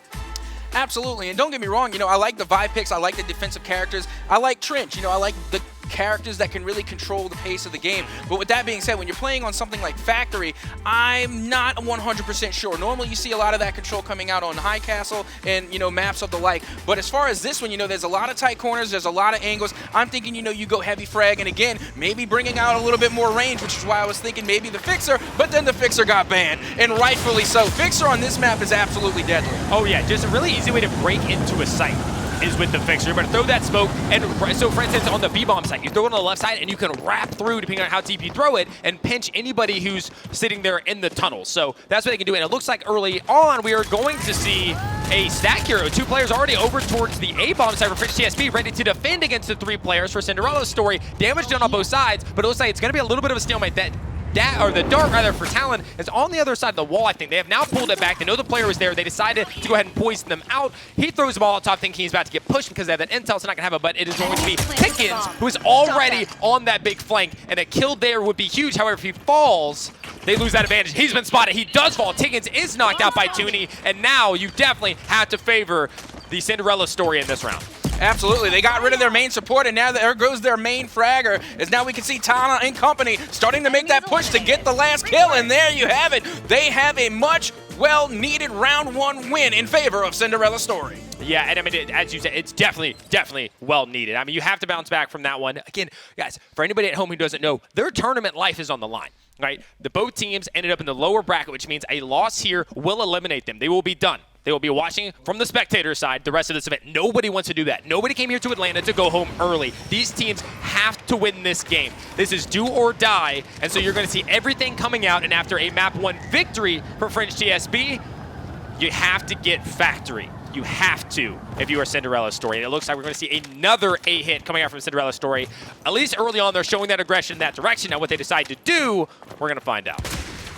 Speaker 6: Absolutely, and don't get me wrong, you know, I like the vibe picks, I like the defensive characters, I like Trench, you know, I like the characters that can really control the pace of the game. But with that being said, when you're playing on something like Factory, I'm not 100% sure. Normally you see a lot of that control coming out on High Castle and, you know, maps of the like. But as far as this one, you know, there's a lot of tight corners, there's a lot of angles. I'm thinking, you know, you go heavy frag, and again, maybe bringing out a little bit more range, which is why I was thinking maybe the Fixer, but then the Fixer got banned, and rightfully so. Fixer on this map is absolutely deadly.
Speaker 5: Oh yeah, just a really easy way to break into a site is with the Fixer. You're going to throw that smoke, and so for instance, on the B-bomb site, you throw it on the left side, and you can wrap through, depending on how deep you throw it, and pinch anybody who's sitting there in the tunnel. So that's what they can do, and it looks like early on we are going to see a stack hero. 2 players already over towards the A-bomb side for French TSB, ready to defend against the 3 players for Cinderella's Story. Damage done on both sides, but it looks like it's going to be a little bit of a stalemate. The dart rather for Talon is on the other side of the wall, I think. They have now pulled it back. They know the player was there. They decided to go ahead and poison them out. He throws the ball on top thinking he's about to get pushed because they have that intel, so not going to have it, but it is going to be Pickens, who is already on that big flank, and a kill there would be huge. However, if he falls, they lose that advantage. He's been spotted. He does fall. Tiggins is knocked out by Toonie, and now you definitely have to favor the Cinderella Story in this round.
Speaker 6: Absolutely. They got rid of their main support, and now there goes their main fragger, as now we can see Tana and company starting to make that push to get the last kill, and there you have it. They have a much well-needed round 1 win in favor of Cinderella Story.
Speaker 5: Yeah, and I mean, as you said, it's definitely well needed. I mean, you have to bounce back from that one. Again, guys, for anybody at home who doesn't know, their tournament life is on the line, right? Both teams ended up in the lower bracket, which means a loss here will eliminate them. They will be done. They will be watching from the spectator side the rest of this event. Nobody wants to do that. Nobody came here to Atlanta to go home early. These teams have to win this game. This is do or die, and so you're going to see everything coming out, and after a map 1 victory for French TSB, you have to get Factory. You have to if you are Cinderella Story. And it looks like we're going to see another A-hit coming out from Cinderella Story. At least early on, they're showing that aggression in that direction. Now what they decide to do, we're going to find out.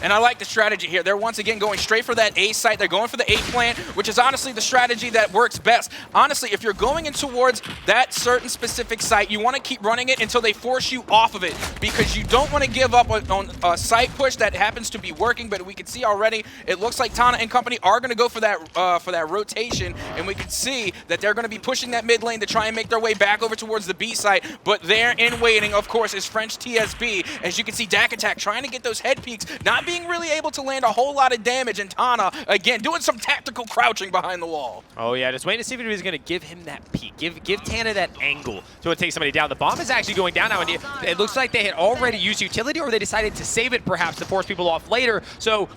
Speaker 6: And I like the strategy here. They're once again going straight for that A site. They're going for the A plant, which is honestly the strategy that works best. Honestly, if you're going in towards that certain specific site, you want to keep running it until they force you off of it, because you don't want to give up on a site push that happens to be working. But we can see already, it looks like Tana and company are going to go for that rotation, and we can see that they're going to be pushing that mid lane to try and make their way back over towards the B site. But there in waiting, of course, is French TSB. As you can see, Dak Attack trying to get those head peeks, not being really able to land a whole lot of damage, and Tana, again, doing some tactical crouching behind the wall.
Speaker 5: Oh yeah, just waiting to see if anybody's going to give him that peek. Give Tana that angle to take somebody down. The bomb is actually going down now, and it looks like they had already used utility, or they decided to save it perhaps to force people off later. So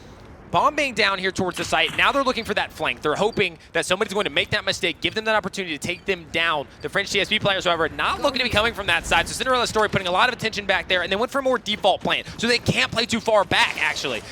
Speaker 5: bomb being down here towards the site. Now they're looking for that flank. They're hoping that somebody's going to make that mistake, give them that opportunity to take them down. The French TSB players, however, not looking to be coming from that side. So Cinderella Story putting a lot of attention back there, and they went for a more default plan. So they can't play too far back, actually.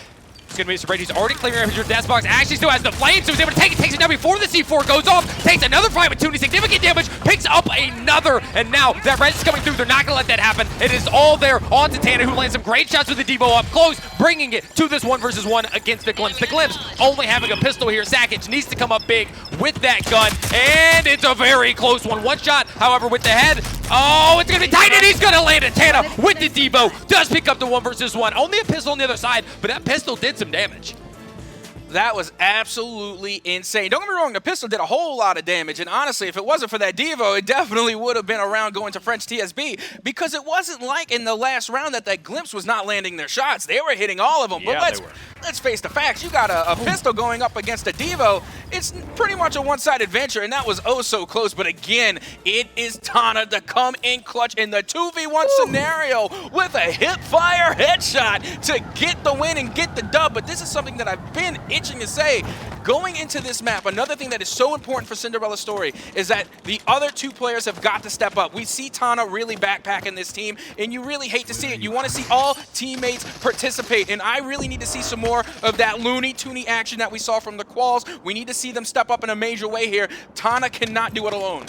Speaker 5: It's going to be Mr. Brady's already clearing up your death box. Actually still has the flame, so he's able to take it. Takes it now before the C4 goes off. Takes another fight with Toonie. Significant damage. Picks up another. And now that res is coming through. They're not going to let that happen. It is all there on to Tana, who lands some great shots with the Devo up close, bringing it to this 1 versus 1 against the Glimpse. The Glimpse only having a pistol here. Sackage needs to come up big with that gun. And it's a very close one. One shot, however, with the head. Oh, it's going to be tight, and he's going to land it. Tana with the Devo does pick up the 1 versus 1. Only a pistol on the other side, but that pistol did some damage.
Speaker 6: That was absolutely insane. Don't get me wrong, the pistol did a whole lot of damage, and honestly, if it wasn't for that Devo, it definitely would have been around going to French TSB, because it wasn't like in the last round that Glimpse was not landing their shots. They were hitting all of them,
Speaker 5: Yeah,
Speaker 6: but let's face the facts. You got a pistol going up against a Devo. It's pretty much a one-sided venture, and that was oh so close, but again, it is Tana to come in clutch in the 2v1 scenario with a hip-fire headshot to get the win and get the dub, but this is something that I've been itching to say. Going into this map, another thing that is so important for Cinderella's story is that the other 2 players have got to step up. We see Tana really backpacking this team, and you really hate to see it. You want to see all teammates participate, and I really need to see some more of that Looney Toonie action that we saw from the Qualls. We need to see them step up in a major way here. Tana cannot do it alone.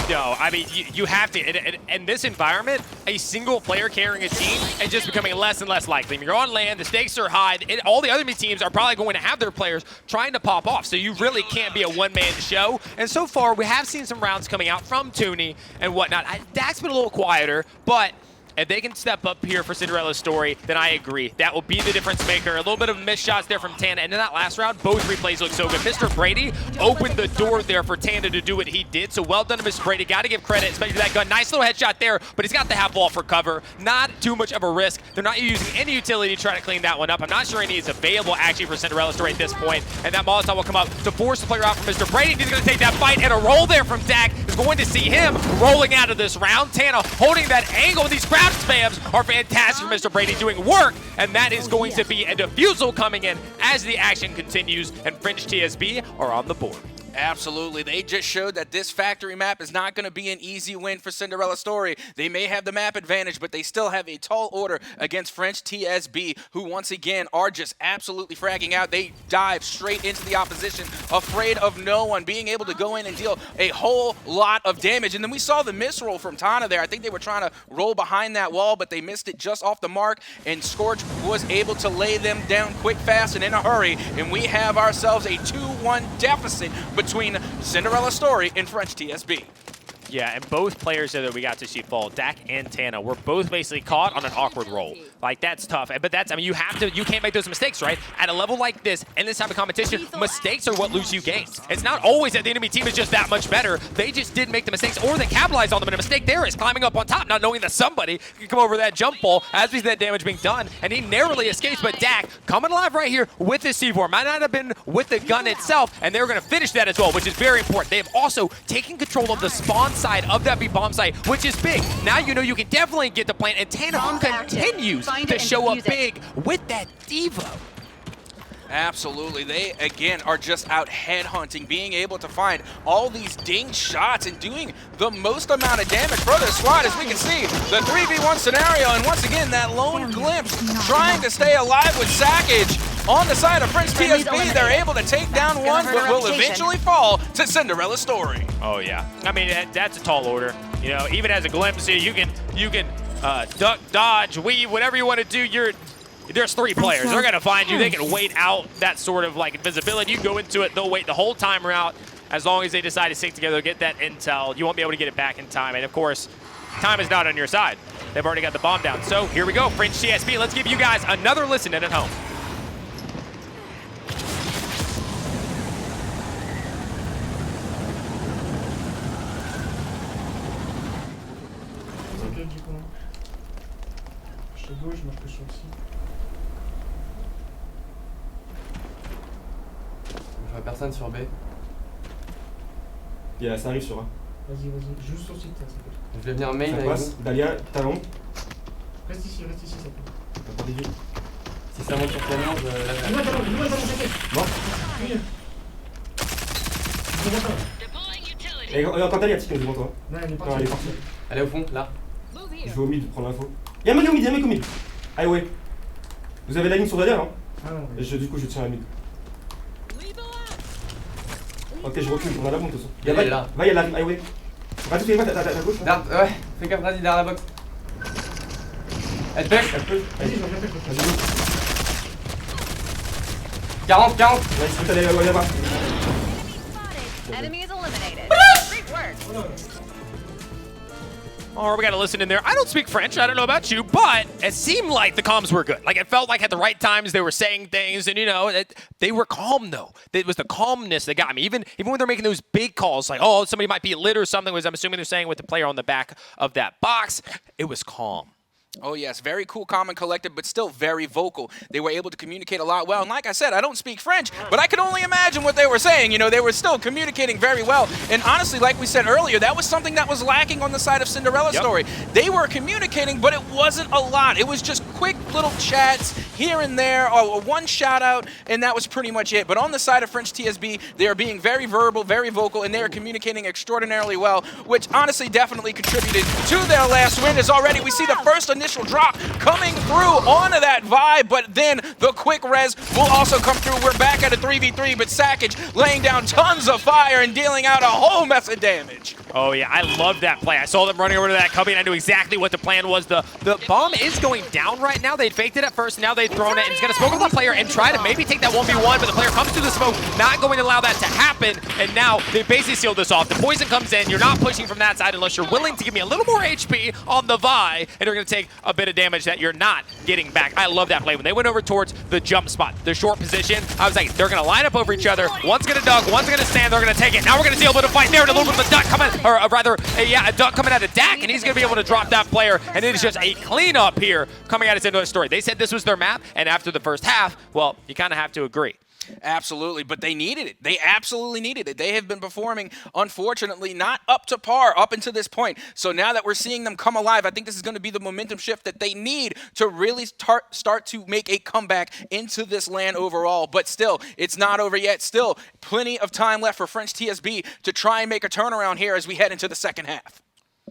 Speaker 5: No, I mean, you have to. In this environment, a single player carrying a team is just becoming less and less likely. I mean, you're on land, the stakes are high, and all the other teams are probably going to have their players trying to pop off, so you really can't be a one-man show. And so far, we have seen some rounds coming out from Toonie and whatnot. Dak's been a little quieter, but if they can step up here for Cinderella's story, then I agree. That will be the difference maker. A little bit of missed shots there from Tana. And in that last round, both replays look so good. Mr. Brady opened the door there for Tana to do what he did. So well done to Mr. Brady. Got to give credit, especially that gun. Nice little headshot there, but he's got the half wall for cover. Not too much of a risk. They're not using any utility to try to clean that one up. I'm not sure any is available actually for Cinderella's story at this point. And that Molotov will come up to force the player out from Mr. Brady. He's going to take that fight, and a roll there from Dak is going to see him rolling out of this round. Tana holding that angle. These crouch spams are fantastic for Mr. Brady doing work, and that is going to be a defusal coming in as the action continues, and French TSB are on the board.
Speaker 6: Absolutely. They just showed that this factory map is not going to be an easy win for Cinderella's story. They may have the map advantage, but they still have a tall order against French TSB, who once again are just absolutely fragging out. They dive straight into the opposition, afraid of no one, being able to go in and deal a whole lot of damage. And then we saw the miss roll from Tana there. I think they were trying to roll behind that wall, but they missed it just off the mark, and Scorch was able to lay them down quick, fast, and in a hurry. And we have ourselves a 2-1 deficit between Cinderella's story and French TSB.
Speaker 5: Yeah, and both players that we got to see fall, Dak and Tana, were both basically caught on an awkward roll. Like, that's tough. But that's, I mean, you can't make those mistakes, right? At a level like this, and this type of competition, mistakes are what lose you games. It's not always that the enemy team is just that much better. They just didn't make the mistakes, or they capitalized on them. And a mistake there is climbing up on top, not knowing that somebody can come over that jump ball as we see that damage being done. And he narrowly escapes, but Dak coming alive right here with his C4. Might not have been with the gun itself, and they're going to finish that as well, which is very important. They have also taken control of the spawn side of that B bomb site, which is big. Now you know you can definitely get the plant, and Tana continues to show up big with that Devo.
Speaker 6: Absolutely. They, again, are just out headhunting, being able to find all these ding shots and doing the most amount of damage for their squad. As we can see, the 3v1 scenario, and once again, that lone glimpse trying to stay alive with Sackage. On the side of French TSB, they're able to take down one, but will eventually fall to Cinderella's story.
Speaker 5: Oh, yeah. I mean, that's a tall order. You know, even as a glimpse here, you can duck, dodge, weave, whatever you want to do. There's 3 players. They're going to find you. They can wait out that sort of like invisibility. You go into it, they'll wait the whole time out. As long as they decide to stick together, get that intel, you won't be able to get it back in time. And of course, time is not on your side. They've already got the bomb down. So here we go, French TSB. Let's give you guys another listen in at home.
Speaker 8: Gauche, moi je peux sur le site. Je vois personne sur B.
Speaker 7: Ça arrive sur A.
Speaker 8: Vas-y, juste sur le site, ça peut. Je vais venir main
Speaker 7: Ça
Speaker 8: avec
Speaker 7: passe.
Speaker 8: vous.
Speaker 7: Dalia, talon.
Speaker 8: Reste ici, ça peut.
Speaker 7: T'as pas des yeux.
Speaker 8: Si ça monte sur ton nom, je... Dis-moi talon, t'inquiète.
Speaker 7: Bon.
Speaker 8: Oui. Je vois pas.
Speaker 7: Et encore Dalia, tiens, devant toi.
Speaker 8: Non, elle est
Speaker 7: Non,
Speaker 8: partie.
Speaker 7: elle est partie.
Speaker 8: Elle est au fond, là.
Speaker 7: Je vais au mid prendre l'info. Y'a un mec au mid, Allez, ouais. Vous avez la ligne sur Dalia, hein? Et du coup, je tiens à mid. Ok, je recule, on a la bombe de toute façon.
Speaker 8: Il est là.
Speaker 7: Va, il y a la highway. Vas-y, fais ta gauche.
Speaker 8: Ouais, fais gaffe, vas-y, derrière la box. Elle te pêche.
Speaker 7: Vas-y, vas-y, go.
Speaker 8: 40.
Speaker 7: Nice, peut aller là-bas.
Speaker 9: Enemy is eliminated. Great work.
Speaker 5: Or we got to listen in there. I don't speak French. I don't know about you, but it seemed like the comms were good. Like it felt like at the right times they were saying things, and you know they were calm though. It was the calmness that got me. Even when they're making those big calls, like oh somebody might be lit or something, was I'm assuming they're saying with the player on the back of that box, it was calm.
Speaker 6: Oh, yes. Very cool, calm, and collected, but still very vocal. They were able to communicate a lot well. And like I said, I don't speak French, but I can only imagine what they were saying. You know, they were still communicating very well. And honestly, like we said earlier, that was something that was lacking on the side of Cinderella's story. They were communicating, but it wasn't a lot. It was just quick little chats here and there, or one shout out, and that was pretty much it. But on the side of French TSB, they are being very verbal, very vocal, and they are communicating extraordinarily well, which honestly definitely contributed to their last win. As already we see the first initial drop coming through onto that vibe, but then the quick res will also come through. We're back at a 3v3, but Sackage laying down tons of fire and dealing out a whole mess of damage.
Speaker 5: Oh yeah, I love that play. I saw them running over to that cubby, and I knew exactly what the plan was. The bomb is going down right now. They'd faked it at first, now they've thrown it, and he's going to smoke on the player and try to maybe take that 1v1, but the player comes through the smoke, not going to allow that to happen, and now they basically sealed this off. The poison comes in, you're not pushing from that side unless you're willing to give me a little more HP on the Vi, and you're going to take a bit of damage that you're not getting back. I love that play. When they went over towards the jump spot, the short position, I was like, they're going to line up over each other. One's going to dunk, one's going to stand, they're going to take it. Now we're going to see a little bit of fight there, and a little bit of the duck coming, or rather, a duck coming out of Dak, and he's going to be able to drop that player, and it is just a cleanup here coming out of Cinderella's story. They said this was their map, and after the first half, well, you kind of have to agree.
Speaker 6: Absolutely, but they needed it. They absolutely needed it. They have been performing, unfortunately, not up to par up until this point. So now that we're seeing them come alive, I think this is going to be the momentum shift that they need to really start to make a comeback into this LAN overall. But still, it's not over yet. Still, plenty of time left for French TSB to try and make a turnaround here as we head into the second half.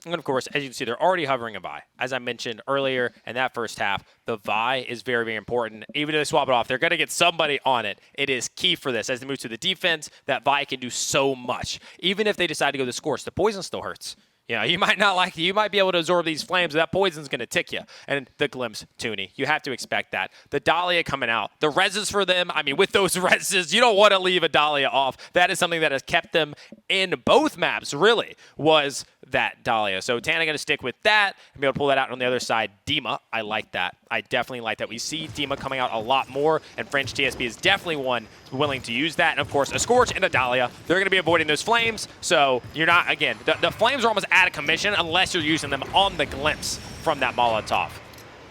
Speaker 5: And of course, as you can see, they're already hovering a Vi. As I mentioned earlier in that first half, the Vi is very, very important. Even if they swap it off, they're going to get somebody on it. It is key for this. As they move to the defense, that Vi can do so much. Even if they decide to go the Scorch, the poison still hurts. You know, you might not like it. You might be able to absorb these flames, but that poison's going to tick you. And the glimpse, Toonie, you have to expect that. The Dahlia coming out. The reses for them, I mean, with those reses, you don't want to leave a Dahlia off. That is something that has kept them in both maps, really, was that Dahlia. So Tana going to stick with that and be able to pull that out on the other side. Dima, I like that. I definitely like that. We see Dima coming out a lot more, and French TSB is definitely one willing to use that. And of course, a Scorch and a Dahlia, they're going to be avoiding those flames. So you're not, again, the flames are almost out of commission unless you're using them on the glimpse from that Molotov.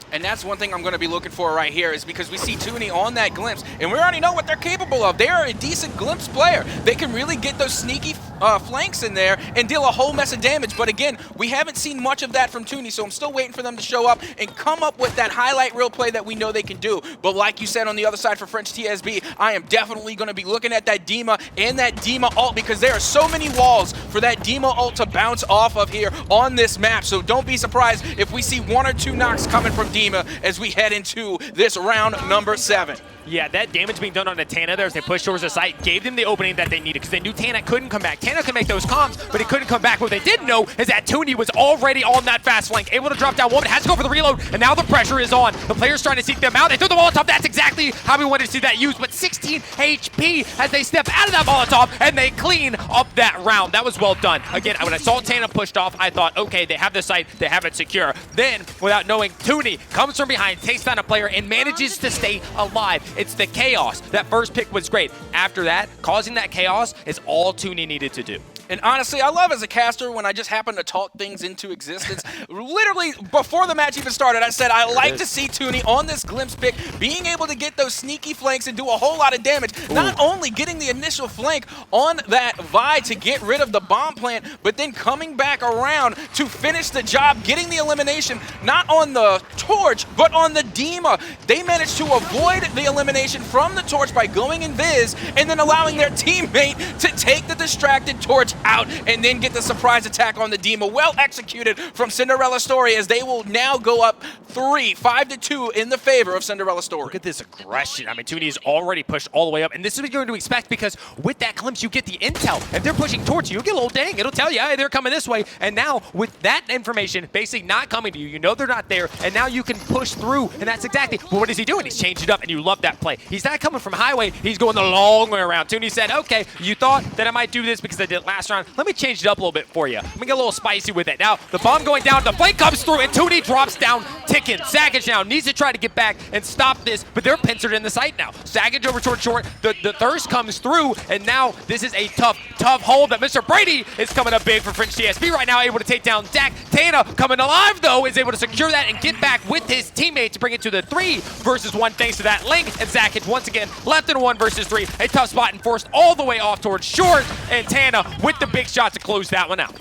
Speaker 6: And that's one thing I'm going to be looking for right here is because we see Toonie on that glimpse, and we already know what they're capable of. They are a decent glimpse player. They can really get those sneaky flanks in there and deal a whole mess of damage. But again, we haven't seen much of that from Toonie, so I'm still waiting for them to show up and come up with that highlight reel play that we know they can do. But like you said on the other side for French TSB, I am definitely going to be looking at that Dima and that Dima ult because there are so many walls for that Dima ult to bounce off of here on this map. So don't be surprised if we see 1 or 2 knocks coming from Dima as we head into this round number 7.
Speaker 5: Yeah, that damage being done on the Tana there as they pushed towards the site gave them the opening that they needed because they knew Tana couldn't come back. Tana could make those comms, but he couldn't come back. What they didn't know is that Toonie was already on that fast flank, able to drop down one, but has to go for the reload, and now the pressure is on. The player's trying to seek them out. They threw the Molotov. That's exactly how we wanted to see that used, but 16 HP as they step out of that Molotov, and they clean up that round. That was well done. Again, when I saw Tana pushed off, I thought, okay, they have the site, they have it secure. Then, without knowing, Toonie comes from behind, takes down a player, and manages to stay alive. It's the chaos. That first pick was great. After that, causing that chaos is all Toonie needed to do.
Speaker 6: And honestly, I love as a caster when I just happen to talk things into existence. Literally, before the match even started, I said I like to see Toonie on this glimpse pick, being able to get those sneaky flanks and do a whole lot of damage. Ooh. Not only getting the initial flank on that Vi to get rid of the bomb plant, but then coming back around to finish the job, getting the elimination, not on the torch, but on the Dima. They managed to avoid the elimination from the torch by going invis and then allowing their teammate to take the distracted torch out and then get the surprise attack on the Dima. Well executed from Cinderella Story as they will now go up 5-2 in the favor of Cinderella Story.
Speaker 5: Look at this aggression. I mean, Toonie is already pushed all the way up, and this is what you're going to expect because with that glimpse, you get the intel. If they're pushing towards you, you'll get a little ding. It'll tell you, hey, they're coming this way. And now with that information basically not coming to you, you know they're not there, and now you can push through, and that's exactly, well, what is he doing? He's changed it up, and you love that play. He's not coming from highway. He's going the long way around. Toonie said, okay, you thought that I might do this because I did it last round. Let me change it up a little bit for you. Let me get a little spicy with it. Now, the bomb going down, the flank comes through, and Toonie drops down Tickin. Sackage now needs to try to get back and stop this, but they're pincered in the site now. Sackage over toward short. The thirst comes through, and now this is a tough hold that Mr. Brady is coming up big for French TSB right now, able to take down Dak. Tana coming alive, though, is able to secure that and get back with his teammate to bring it to the 3 versus 1 thanks to that link. And Sackage once again left in 1 versus 3. A tough spot and forced all the way off towards short, and Tana with the big shot to close that one out.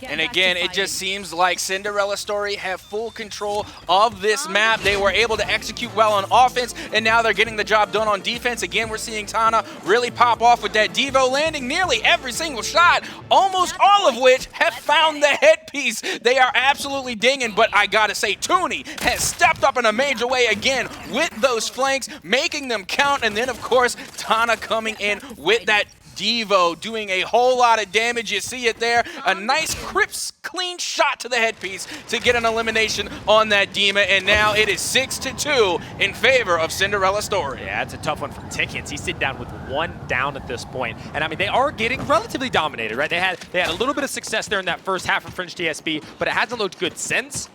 Speaker 6: And again, it just seems like Cinderella Story have full control of this map. They were able to execute well on offense, and now they're getting the job done on defense. Again, we're seeing Tana really pop off with that Devo, landing nearly every single shot, almost all of which have found the headpiece. They are absolutely dinging, but I gotta say, Toonie has stepped up in a major way again with those flanks, making them count, and then, of course, Tana coming in with that Devo doing a whole lot of damage. You see it there. A nice, crisp, clean shot to the headpiece to get an elimination on that Dima. And now it is 6-2 in favor of Cinderella Story.
Speaker 5: Yeah, it's a tough one for Tickets. He's sitting down with 1 down at this point. And I mean, they are getting relatively dominated, right? They had a little bit of success there in that first half of French TSB, but it hasn't looked good since.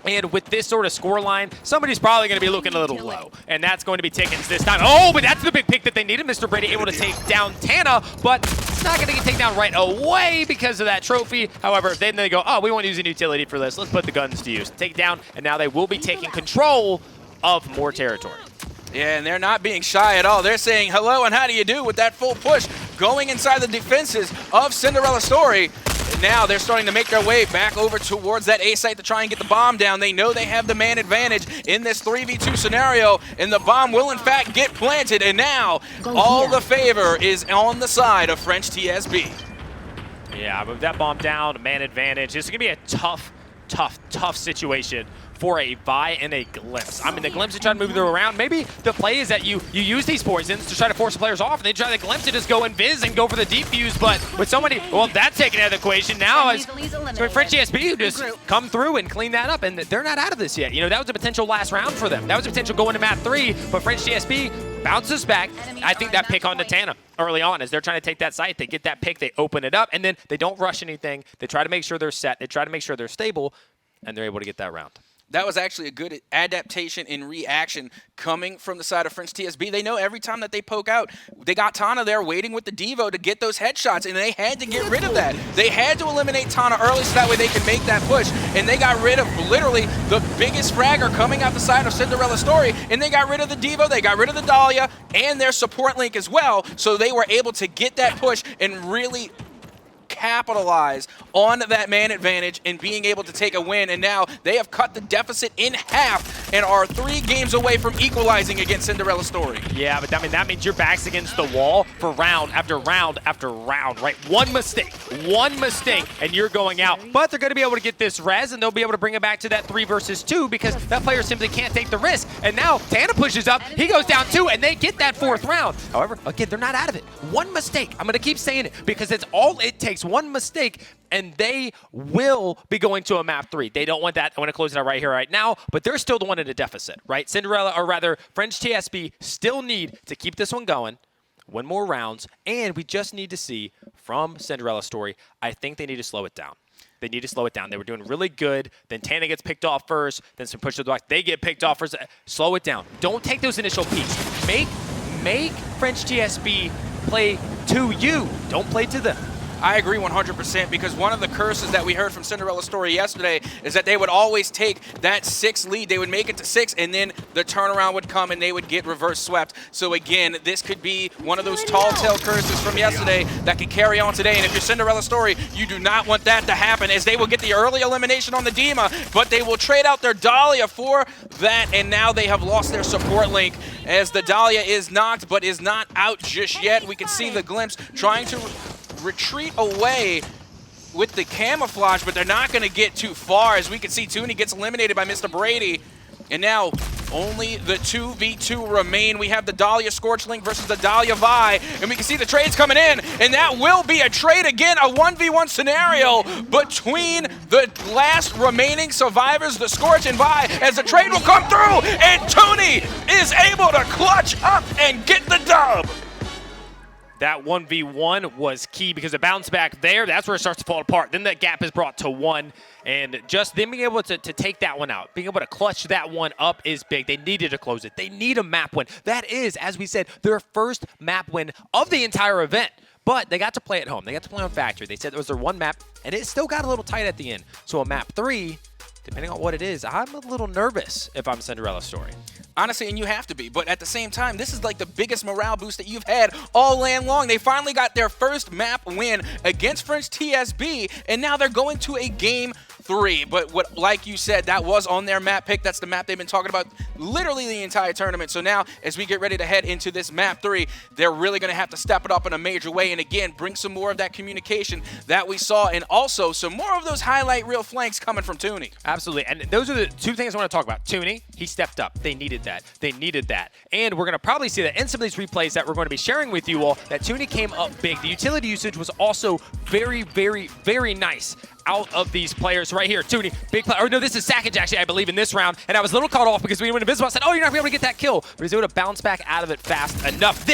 Speaker 5: And with this sort of score line, somebody's probably going to be looking a little low. And that's going to be Tickets this time. Oh, but that's the big pick that they needed. Mr. Brady able to take down Tana, but it's not going to get taken down right away because of that trophy. However, then they go, oh, we want to use an utility for this. Let's put the guns to use. Take down, and now they will be taking control of more territory.
Speaker 6: Yeah, and they're not being shy at all. They're saying hello and how do you do with that full push going inside the defenses of Cinderella Story. And now they're starting to make their way back over towards that A site to try and get the bomb down. They know they have the man advantage in this 3v2 scenario, and the bomb will in fact get planted. And now all the favor is on the side of French TSB.
Speaker 5: Yeah, move that bomb down, man advantage. This is going to be a tough situation for a Vi and a Glimpse. I mean, the Glimpse to try to move them around. Maybe the play is that you use these poisons to try to force the players off, and they try the Glimpse to just go invis and go for the defuse. But with somebody, well, that's taken out of the equation. Now it's French TSB who just come through and clean that up, and they're not out of this yet. You know, that was a potential last round for them. That was a potential going to map 3, but French TSB bounces back. I think that pick on Tana early on as they're trying to take that site. They get that pick, they open it up, and then they don't rush anything. They try to make sure they're set. They try to make sure they're stable, and they're able to get that round.
Speaker 6: That was actually a good adaptation in reaction coming from the side of French TSB. They know every time that they poke out, they got Tana there waiting with the Devo to get those headshots, and they had to get rid of that. They had to eliminate Tana early so that way they can make that push, and they got rid of literally the biggest fragger coming out the side of Cinderella Story, and they got rid of the Devo, they got rid of the Dahlia, and their support link as well, so they were able to get that push and really capitalize on that man advantage and being able to take a win, and now they have cut the deficit in half and are 3 games away from equalizing against Cinderella Story.
Speaker 5: Yeah, but I mean, that means your back's against the wall for round after round after round, right? One mistake, and you're going out. But they're going to be able to get this res, and they'll be able to bring it back to that 3 versus 2 because that player simply can't take the risk. And now Tana pushes up, he goes down 2, and they get that 4th round. However, again, they're not out of it. One mistake, I'm going to keep saying it because it's all it takes. One mistake, and they will be going to a map 3. They don't want that. I want to close it out right here, right now, but they're still the one in a deficit, right? Cinderella, or rather, French TSB still need to keep this one going, win more rounds, and we just need to see from Cinderella Story, I think they need to slow it down. They need to slow it down. They were doing really good. Then Tana gets picked off first. Then some push to the block. They get picked off first. Slow it down. Don't take those initial peaks. Make French TSB play to you. Don't play to them.
Speaker 6: I agree 100% because one of the curses that we heard from Cinderella Story yesterday is that they would always take that 6 lead. They would make it to 6, and then the turnaround would come and they would get reverse swept. So again, this could be one of those tall tale curses from yesterday that could carry on today. And if you're Cinderella Story, you do not want that to happen, as they will get the early elimination on the Dima, but they will trade out their Dahlia for that, and now they have lost their support link as the Dahlia is knocked but is not out just yet. We can see the Glimpse trying to retreat away with the camouflage, but they're not going to get too far. As we can see, Toonie gets eliminated by Mr. Brady. And now only the 2v2 remain. We have the Dahlia Scorchlink versus the Dahlia Vi, and we can see the trades coming in, and that will be a trade again, a 1v1 scenario between the last remaining survivors, the Scorch and Vi, as the trade will come through, and Toonie is able to clutch up and get the dub.
Speaker 5: That 1v1 was key because the bounce back there, that's where it starts to fall apart. Then that gap is brought to 1, and just them being able to take that one out, being able to clutch that one up is big. They needed to close it. They need a map win. That is, as we said, their first map win of the entire event. But they got to play at home. They got to play on Factory. They said it was their one map, and it still got a little tight at the end. So a map 3, depending on what it is, I'm a little nervous if I'm Cinderella Story.
Speaker 6: Honestly, and you have to be, but at the same time, this is like the biggest morale boost that you've had all land long. They finally got their first map win against French TSB, and now they're going to a game 3. But what, like you said, that was on their map pick. That's the map they've been talking about literally the entire tournament. So now, as we get ready to head into this map 3, they're really going to have to step it up in a major way, and again, bring some more of that communication that we saw, and also some more of those highlight reel flanks coming from Toonie.
Speaker 5: Absolutely, and those are the 2 things I want to talk about. Toonie, he stepped up. They needed that. They needed that. And we're going to probably see that in some of these replays that we're going to be sharing with you all, that Toonie came up big. The utility usage was also very, very, very nice out of these players right here. Toonie, big play. Or no, this is Sackage, actually, I believe, in this round. And I was a little caught off because we went invisible. I said, oh, you're not going to be able to get that kill. But he's able to bounce back out of it fast enough.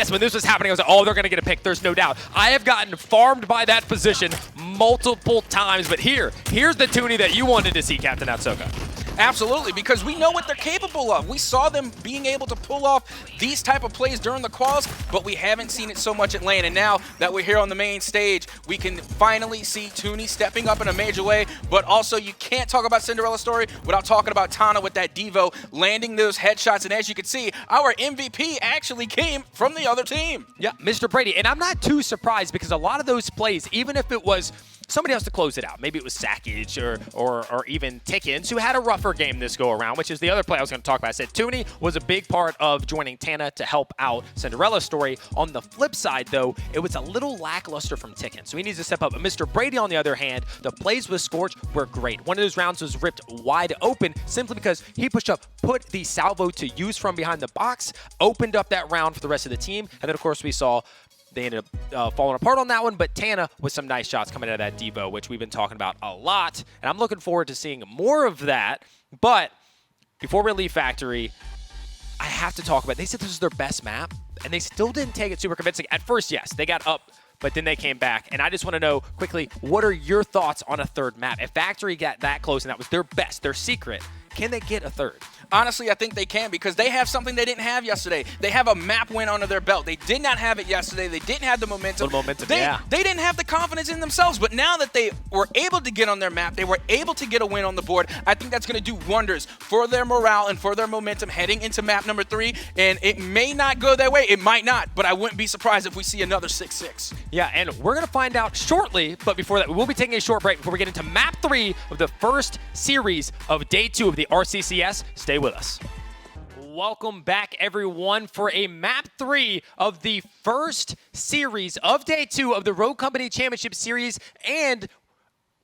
Speaker 5: When this was happening, I was like, oh, they're going to get a pick. There's no doubt. I have gotten farmed by that position multiple times. But here's the Toonie that you wanted to see, Captain Atsoka.
Speaker 6: Absolutely, because we know what they're capable of. We saw them being able to pull off these type of plays during the quals, but we haven't seen it so much at lane. And now that we're here on the main stage, we can finally see Toonie stepping up in a major way, but also you can't talk about Cinderella Story without talking about Tana with that Devo landing those headshots. And as you can see, our MVP actually came from the other team.
Speaker 5: Yeah, Mr. Brady. And I'm not too surprised because a lot of those plays, even if it was somebody else to close it out, maybe it was Sackage or even Tickens, who had a rougher game this go around, which is the other play I was going to talk about. I said Toonie was a big part of joining Tana to help out Cinderella Story. On the flip side, though, it was a little lackluster from Tickens, so he needs to step up. But Mr. Brady, on the other hand, the plays with Scorch were great. One of those rounds was ripped wide open simply because he pushed up, put the salvo to use from behind the box, opened up that round for the rest of the team, and then, of course, we saw they ended up falling apart on that one, but Tana with some nice shots coming out of that Devo, which we've been talking about a lot, and I'm looking forward to seeing more of that. But before we leave Factory, I have to talk about, they said this was their best map, and they still didn't take it super convincing. At first, yes, they got up, but then they came back, and I just want to know quickly, what are your thoughts on a third map? If Factory got that close and that was their best, their secret, can they get a third?
Speaker 6: Honestly, I think they can because they have something they didn't have yesterday. They have a map win under their belt. They did not have it yesterday. They didn't have the momentum. They didn't have the confidence in themselves. But now that they were able to get on their map, they were able to get a win on the board, I think that's going to do wonders for their morale and for their momentum heading into map number 3. And it may not go that way. It might not. But I wouldn't be surprised if we see another 6-6.
Speaker 5: Yeah, and we're going to find out shortly. But before that, we will be taking a short break before we get into map 3 of the first series of day 2 of the RCCS. Stay with us. Welcome back, everyone, for a map 3 of the first series of day 2 of the Rogue Company Championship Series. And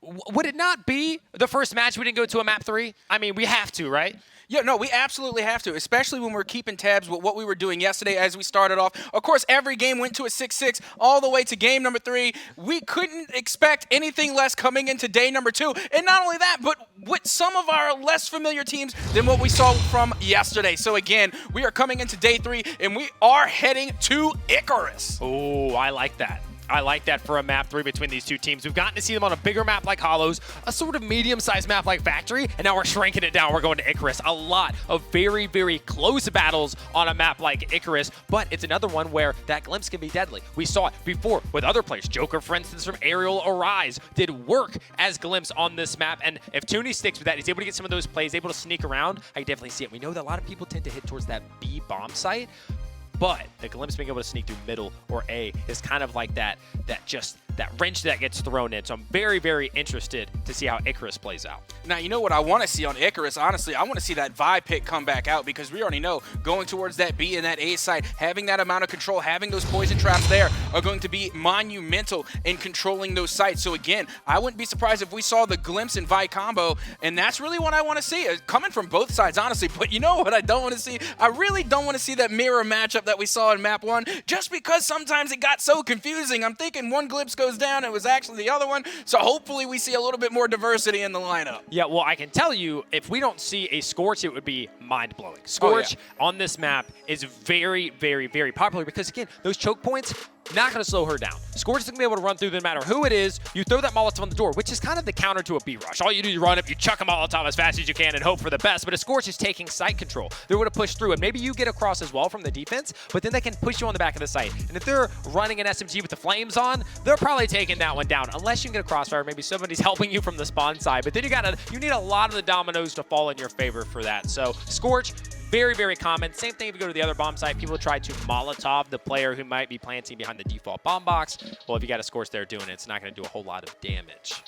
Speaker 5: would it not be the first match we didn't go to a map 3? I mean, we have to, right?
Speaker 6: Yeah, no, we absolutely have to, especially when we're keeping tabs with what we were doing yesterday as we started off. Of course, every game went to a 6-6 all the way to game number 3. We couldn't expect anything less coming into day number 2. And not only that, but with some of our less familiar teams than what we saw from yesterday. So again, we are coming into day 3, and we are heading to Icarus.
Speaker 5: Oh, I like that. I like that for a map 3 between these two teams. We've gotten to see them on a bigger map like Hollows, a sort of medium-sized map like Factory, and now we're shrinking it down. We're going to Icarus. A lot of very, very close battles on a map like Icarus, but it's another one where that glimpse can be deadly. We saw it before with other players. Joker, for instance, from Aerial Arise did work as glimpse on this map, and if Toonie sticks with that, he's able to get some of those plays, able to sneak around. I definitely see it. We know that a lot of people tend to hit towards that B bomb site, but the glimpse being able to sneak through middle or A is kind of like that wrench that gets thrown in. So I'm very, very interested to see how Icarus plays out.
Speaker 6: Now, you know what I want to see on Icarus? Honestly, I want to see that Vi pick come back out because we already know going towards that B and that A side, having that amount of control, having those poison traps there are going to be monumental in controlling those sites. So again, I wouldn't be surprised if we saw the Glimpse and Vi combo, and that's really what I want to see, coming from both sides, honestly. But you know what I don't want to see? I really don't want to see that mirror matchup that we saw in map 1, just because sometimes it got so confusing. I'm thinking one Glimpse goes down, it was actually the other one. So hopefully we see a little bit more diversity in the lineup.
Speaker 5: Yeah, well, I can tell you, if we don't see a Scorch, it would be mind-blowing. Scorch on this map is very, very, very popular because, again, those choke points, not going to slow her down. Scorch is going to be able to run through no matter who it is. You throw that Molotov on the door, which is kind of the counter to a B-Rush. All you do is run up, you chuck a Molotov as fast as you can and hope for the best. But a Scorch is taking site control. They're going to push through, and maybe you get across as well from the defense, but then they can push you on the back of the site. And if they're running an SMG with the flames on, they're probably taking that one down, unless you can get a crossfire. Maybe somebody's helping you from the spawn side. But then you need a lot of the dominoes to fall in your favor for that. So Scorch, very, very common. Same thing if you go to the other bomb site. People try to Molotov the player who might be planting behind the default bomb box. Well, if you got a Scorch there doing it, it's not going to do a whole lot of damage.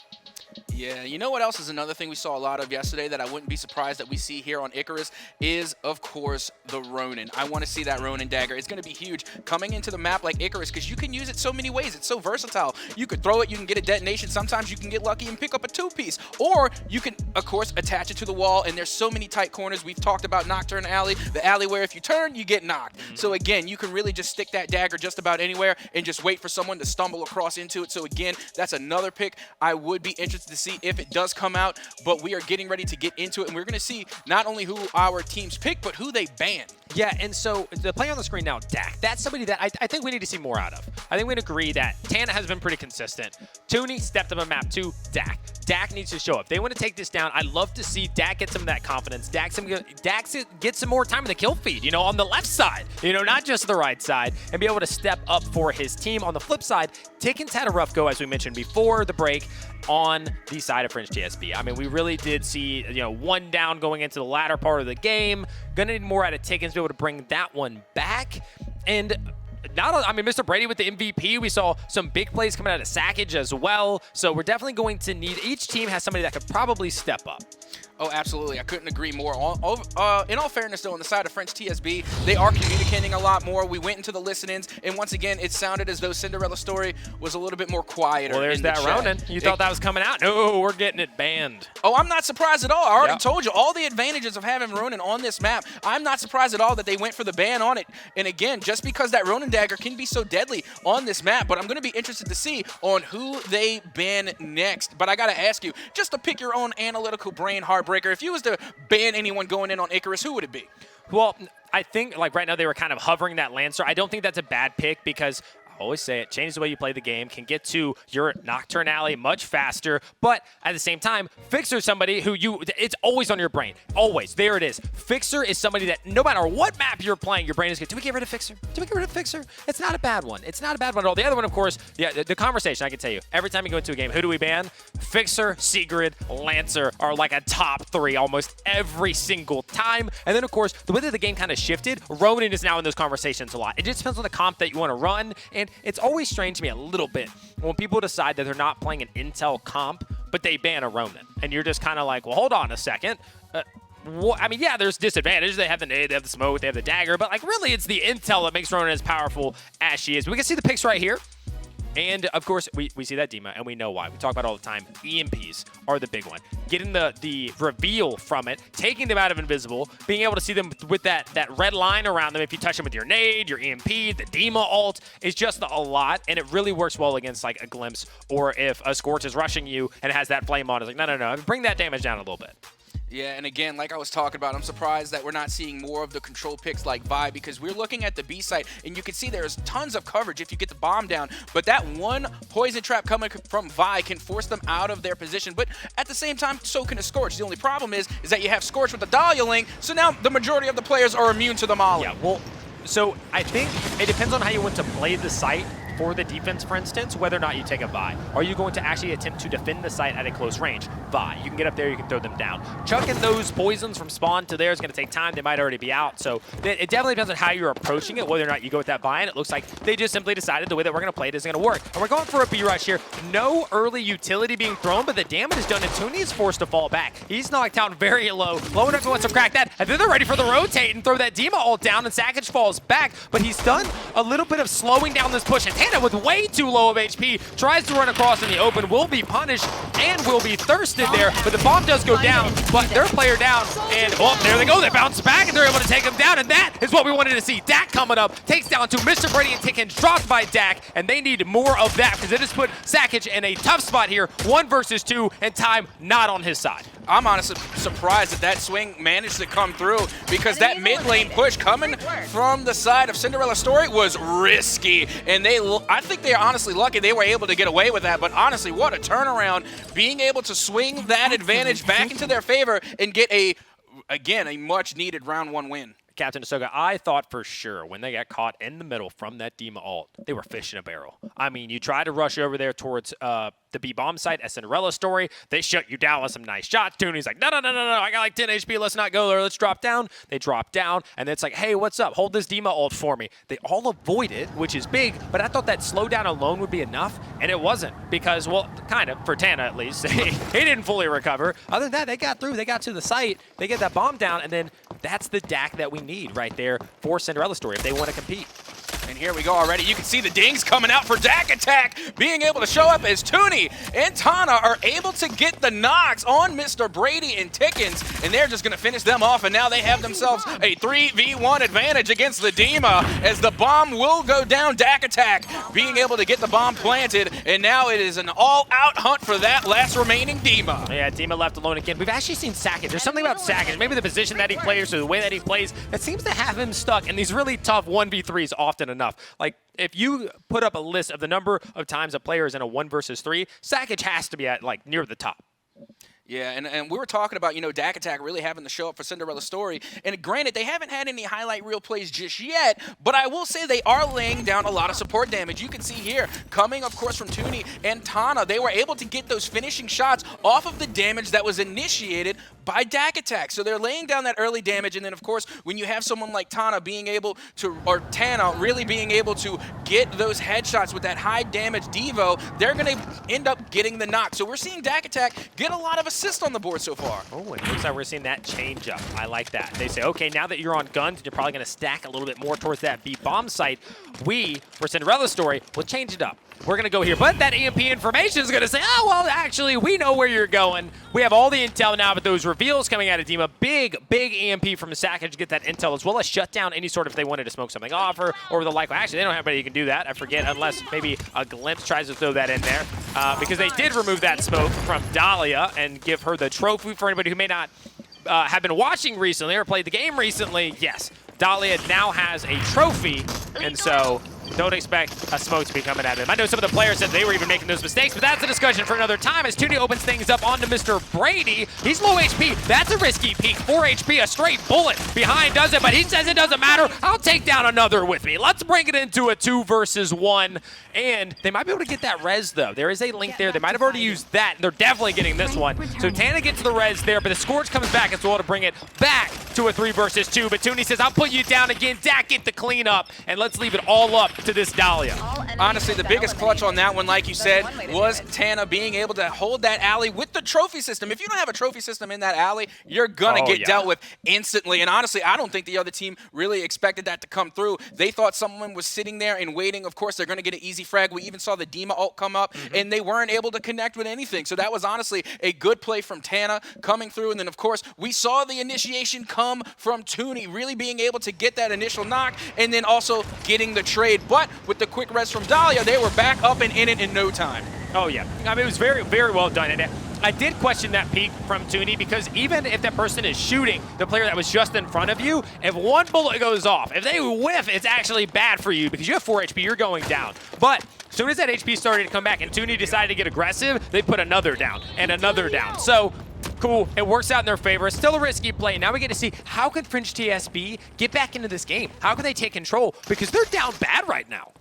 Speaker 6: Yeah, you know what else is another thing we saw a lot of yesterday that I wouldn't be surprised that we see here on Icarus is, of course, the Ronin. I want to see that Ronin dagger. It's going to be huge coming into the map like Icarus because you can use it so many ways. It's so versatile. You could throw it, you can get a detonation. Sometimes you can get lucky and pick up a 2-piece. Or you can, of course, attach it to the wall, and there's so many tight corners. We've talked about Nocturne Alley, the alley where if you turn, you get knocked. So again, you can really just stick that dagger just about anywhere and just wait for someone to stumble across into it. So again, that's another pick I would be interested to see if it does come out, but we are getting ready to get into it, and we're going to see not only who our teams pick, but who they ban.
Speaker 5: Yeah, and so the play on the screen now, Dak. That's somebody that I think we need to see more out of. I think we'd agree that Tana has been pretty consistent. Toonie stepped up a map to Dak. Dak needs to show up. They want to take this down. I'd love to see Dak get some of that confidence. Dak get some more time in the kill feed, on the left side, not just the right side, and be able to step up for his team. On the flip side, Tickens had a rough go, as we mentioned before the break, on the side of French TSB. I mean, we really did see, one down going into the latter part of the game. Gonna need more out of Tickens to be able to bring that one back. And Mr. Brady with the MVP. We saw some big plays coming out of Sackage as well. So we're definitely going to need, each team has somebody that could probably step up.
Speaker 6: Oh, absolutely. I couldn't agree more. In all fairness, though, on the side of French TSB, they are communicating a lot more. We went into the listen-ins, and once again, it sounded as though Cinderella story was a little bit more quieter.
Speaker 5: Well, there's that Ronin. You thought that was coming out. No, we're getting it banned.
Speaker 6: Oh, I'm not surprised at all. I already told you all the advantages of having Ronin on this map. I'm not surprised at all that they went for the ban on it. And again, just because that Ronin dagger can be so deadly on this map, but I'm going to be interested to see on who they ban next. But I got to ask you, just to pick your own analytical brain heartbreaker, if you was to ban anyone going in on Icarus, who would it be?
Speaker 5: Well, I think right now they were kind of hovering that Lancer. I don't think that's a bad pick because I always say it changes the way you play the game, can get to your Nocturne Alley much faster, but at the same time, Fixer is somebody who it's always on your brain. Always. There it is. Fixer is somebody that no matter what map you're playing, your brain is going, do we get rid of Fixer? Do we get rid of Fixer? It's not a bad one. It's not a bad one at all. The other one, of course, the conversation, I can tell you, every time you go into a game, who do we ban? Fixer, Sigrid, Lancer are like a top 3 almost every single time. And then, of course, the way that the game kind of shifted, Ronin is now in those conversations a lot. It just depends on the comp that you want to run, and it's always strange to me a little bit when people decide that they're not playing an Intel comp, but they ban a Ronin. And you're just kind of like, well, hold on a second. Yeah, there's disadvantages. They have the nade, they have the smoke, they have the dagger, but really it's the Intel that makes Ronin as powerful as she is. We can see the picks right here. And, of course, we see that Dima, and we know why. We talk about it all the time. EMPs are the big one. Getting the reveal from it, taking them out of invisible, being able to see them with that red line around them. If you touch them with your nade, your EMP, the Dima ult, is just a lot, and it really works well against, a Glimpse, or if a Scorch is rushing you and it has that flame on. It's like, no. Bring that damage down a little bit.
Speaker 6: Yeah, and again, like I was talking about, I'm surprised that we're not seeing more of the control picks like Vi, because we're looking at the B site, and you can see there's tons of coverage if you get the bomb down, but that one poison trap coming from Vi can force them out of their position, but at the same time, so can a Scorch. The only problem is that you have Scorch with the Dahlia Link, so now the majority of the players are immune to the molly.
Speaker 5: Yeah, well, so I think it depends on how you want to play the site. for the defense, for instance, whether or not you take a Vi. Are you going to actually attempt to defend the site at a close range? Vi. You can get up there, you can throw them down. Chucking those poisons from spawn to there is going to take time. They might already be out. So it definitely depends on how you're approaching it, whether or not you go with that Vi. And it looks like they just simply decided the way that we're going to play it is going to work. And we're going for a B rush here. No early utility being thrown, but the damage is done, and Toonie is forced to fall back. He's knocked out very low. Low enough wants to crack that, and then they're ready for the rotate and throw that Dima ult down, and Sackage falls back, but he's done a little bit of slowing down this push, and Tana with way too low of HP tries to run across in the open, will be punished and will be thirsted there, but the bomb does go down, but their player down, and oh, there they go, they bounce back, and they're able to take him down, and that is what we wanted to see. Dak coming up, takes down to Mr. Brady and Tickens, dropped by Dak, and they need more of that, because it has put Sackage in a tough spot here, 1 versus 2, and time not on his side.
Speaker 6: I'm honestly surprised that swing managed to come through, because that mid lane push coming from the side of Cinderella Story was risky, and I think they're honestly lucky they were able to get away with that. But honestly, what a turnaround, being able to swing that advantage back into their favor and get a much needed round 1 win.
Speaker 5: Captain Ahsoka, I thought for sure when they got caught in the middle from that Dima ult, they were fish in a barrel. I mean, you try to rush over there towards the B-bomb site at Cinderella Story. They shut you down with some nice shots. Toonie's like, no, I got like 10 HP. Let's not go there. Let's drop down. They drop down, and it's like, hey, what's up? Hold this Dima ult for me. They all avoid it, which is big, but I thought that slowdown alone would be enough, and it wasn't because, well, kind of, for Tana at least. He didn't fully recover. Other than that, they got through. They got to the site. They get that bomb down, and then that's the Dak that we need right there for Cinderella Story if they want to compete.
Speaker 6: And here we go already. You can see the dings coming out for Dak Attack, being able to show up as Toonie and Tana are able to get the knocks on Mr. Brady and Tickens, and they're just going to finish them off, and now they have themselves a 3v1 advantage against the Dima as the bomb will go down. Dak Attack being able to get the bomb planted, and now it is an all-out hunt for that last remaining Dima.
Speaker 5: Yeah, Dima left alone again. We've actually seen Sackage. There's something about Sackage, maybe the position that he plays or the way that he plays, that seems to have him stuck in these really tough 1v3s often enough. Like, if you put up a list of the number of times a player is in a 1 versus 3, Sackage has to be at, like, near the top.
Speaker 6: Yeah, and we were talking about, Dak Attack really having to show up for Cinderella Story. And granted, they haven't had any highlight reel plays just yet, but I will say they are laying down a lot of support damage. You can see here, coming, of course, from Toonie and Tana, they were able to get those finishing shots off of the damage that was initiated by Dak Attack. So they're laying down that early damage, and then, of course, when you have someone like Tana being able to, or Tana really being able to get those headshots with that high damage Devo, they're going to end up getting the knock. So we're seeing Dak Attack get a lot of assists on the board so far.
Speaker 5: Oh, it looks like we're seeing that change up. I like that. They say, okay, now that you're on guns, you're probably going to stack a little bit more towards that B-bomb site. We, for Cinderella Story, will change it up. We're going to go here, but that EMP information is going to say, oh, well, actually, we know where you're going. We have all the intel now, but those reveals coming out of Dima, big EMP from Sackage to get that intel, as well as shut down any sort of, if they wanted to smoke something off or the like. Well, actually, they don't have anybody who can do that. I forget, unless maybe a Glimpse tries to throw that in there, because they did remove that smoke from Dahlia and give her the trophy. For anybody who may not have been watching recently or played the game recently, yes, Dahlia now has a trophy, and so don't expect a smoke to be coming at him. I know some of the players said they were even making those mistakes, but that's a discussion for another time as Toonie opens things up onto Mr. Brady. He's low HP. That's a risky peek. 4 HP, a straight bullet behind does it, but he says it doesn't matter. I'll take down another with me. Let's bring it into a 2 versus 1, and they might be able to get that res, though. There is a link there. They might have already used that. They're definitely getting this one. So Tana gets the res there, but the Scourge comes back as well to bring it back to a 3 versus 2, but Toonie says, I'll put you down again. Dak, get the cleanup, and let's leave it all up to this Dahlia.
Speaker 6: Honestly, the biggest clutch on that one, like you said, was Tana being able to hold that alley with the trophy system. If you don't have a trophy system in that alley, you're going to get dealt with instantly. And honestly, I don't think the other team really expected that to come through. They thought someone was sitting there and waiting. Of course, they're going to get an easy frag. We even saw the Dima ult come up, and they weren't able to connect with anything. So that was honestly a good play from Tana coming through. And then, of course, we saw the initiation come from Toonie, really being able to get that initial knock and then also getting the trade. But with the quick res from Dahlia, they were back up and in it in no time.
Speaker 5: Oh, yeah. I mean, it was very, very well done. And I did question that peek from Toonie because even if that person is shooting the player that was just in front of you, if one bullet goes off, if they whiff, it's actually bad for you because you have 4 HP, you're going down. But as soon as that HP started to come back and Toonie decided to get aggressive, they put another down and another down. So cool, it works out in their favor. It's still a risky play. Now we get to see how could Fringe TSB get back into this game? How can they take control? Because they're down bad right now.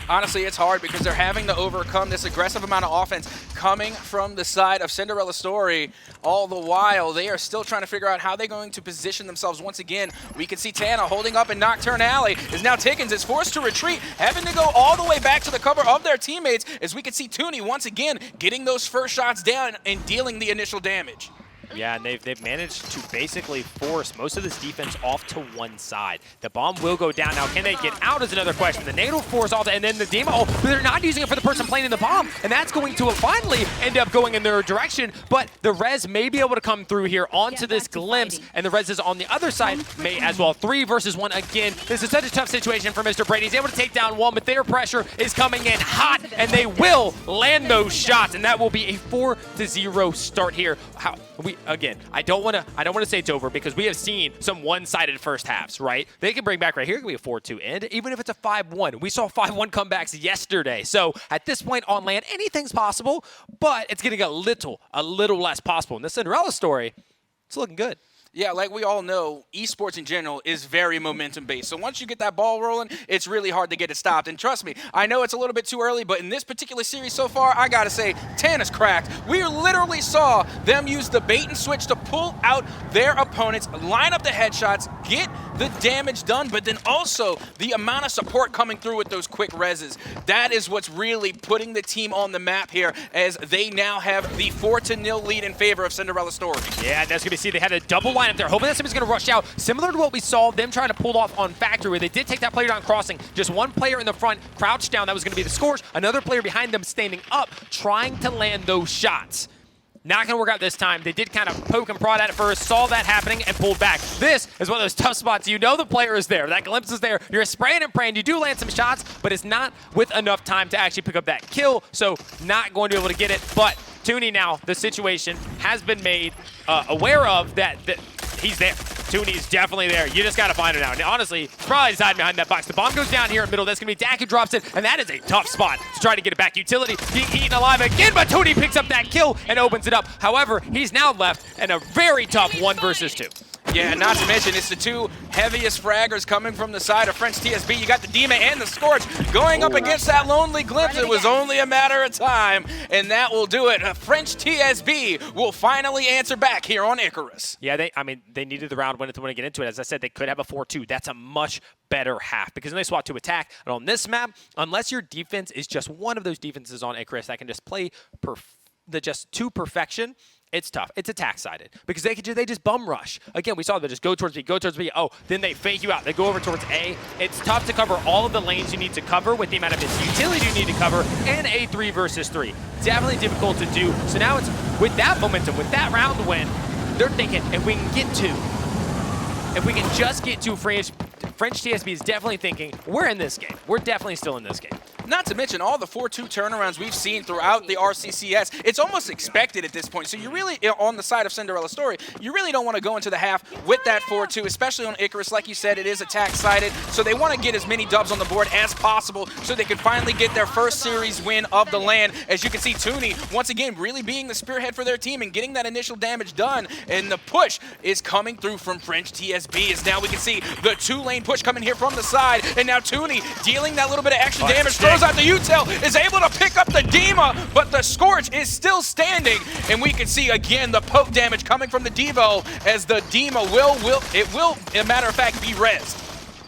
Speaker 6: Honestly, it's hard because they're having to overcome this aggressive amount of offense coming from the side of Cinderella Story. All the while, they are still trying to figure out how they're going to position themselves once again. We can see Tana holding up in Nocturne Alley. Is now Tickens is forced to retreat, having to go all the way back to the cover of their teammates, as we can see Toonie once again getting those first shots down and dealing the initial damage.
Speaker 5: Yeah, and they've managed to basically force most of this defense off to one side. The bomb will go down. Now, can they get out is another question. The nade will force all that, and then the demo, but they're not using it for the person playing the bomb, and that's going to finally end up going in their direction. But the res may be able to come through here onto this glimpse, and the res is on the other side may as well. 3 versus 1 again. This is such a tough situation for Mr. Brady. He's able to take down one, but their pressure is coming in hot, and they will land those shots, and that will be a 4-0 start here. I don't want to say it's over because we have seen some one-sided first halves, right? They can bring back right here. It could be a 4-2 end, even if it's a 5-1. We saw 5-1 comebacks yesterday. So at this point on land, anything's possible, but it's getting a little less possible. In the Cinderella story, it's looking good.
Speaker 6: Yeah, like we all know, esports in general is very momentum-based. So once you get that ball rolling, it's really hard to get it stopped. And trust me, I know it's a little bit too early, but in this particular series so far, I gotta say, Tana's cracked. We literally saw them use the bait and switch to pull out their opponents, line up the headshots, get the damage done, but then also the amount of support coming through with those quick reses. That is what's really putting the team on the map here, as they now have the 4-0 lead in favor of Cinderella Story.
Speaker 5: Yeah, and that's going to see they had a double line up there, hoping that somebody's going to rush out, similar to what we saw them trying to pull off on Factory, where they did take that player down crossing. Just one player in the front, crouched down, that was going to be the Scorch. Another player behind them standing up, trying to land those shots. Not going to work out this time. They did kind of poke and prod at it first, saw that happening, and pulled back. This is one of those tough spots. You know the player is there. That glimpse is there. You're spraying and praying. You do land some shots, but it's not with enough time to actually pick up that kill, so not going to be able to get it. But Toonie now, the situation has been made aware of that he's there. Toonie's definitely there. You just got to find it out. And honestly, he's probably hiding behind that box. The bomb goes down here in the middle. That's going to be Dak who drops it, and that is a tough spot to try to get it back. Utility being eaten alive again, but Toonie picks up that kill and opens it up. However, he's now left in a very tough 1 versus 2.
Speaker 6: Yeah, not to mention, it's the two heaviest fraggers coming from the side of French TSB. You got the Demon and the Scorch going up against that Lonely Glimpse. It was only a matter of time, and that will do it. French TSB will finally answer back here on Icarus.
Speaker 5: Yeah, they needed the round win to get into it. As I said, they could have a 4-2. That's a much better half because then they swap to attack. And on this map, unless your defense is just one of those defenses on Icarus that can just play just to perfection, it's tough. It's attack-sided because they just bum rush. Again, we saw them just go towards B. Oh, then they fake you out. They go over towards A. It's tough to cover all of the lanes you need to cover with the amount of utility you need to cover and a 3 versus 3. Definitely difficult to do. So now it's with that momentum, with that round win, they're thinking if we can just get to French TSB is definitely thinking we're in this game. We're definitely still in this game.
Speaker 6: Not to mention all the 4-2 turnarounds we've seen throughout the RCCS. It's almost expected at this point. So you really, on the side of Cinderella Story, you really don't want to go into the half with that 4-2, especially on Icarus. Like you said, it is attack-sided. So they want to get as many dubs on the board as possible so they can finally get their first series win of the LAN. As you can see, Toonie, once again, really being the spearhead for their team and getting that initial damage done. And the push is coming through from French TSB. As now we can see the 2-lane push coming here from the side. And now Toonie dealing that little bit of extra damage. Throws out the Util, is able to pick up the Dima, but the Scorch is still standing. And we can see again the poke damage coming from the Devo as the Dima will, as a matter of fact, be rezzed.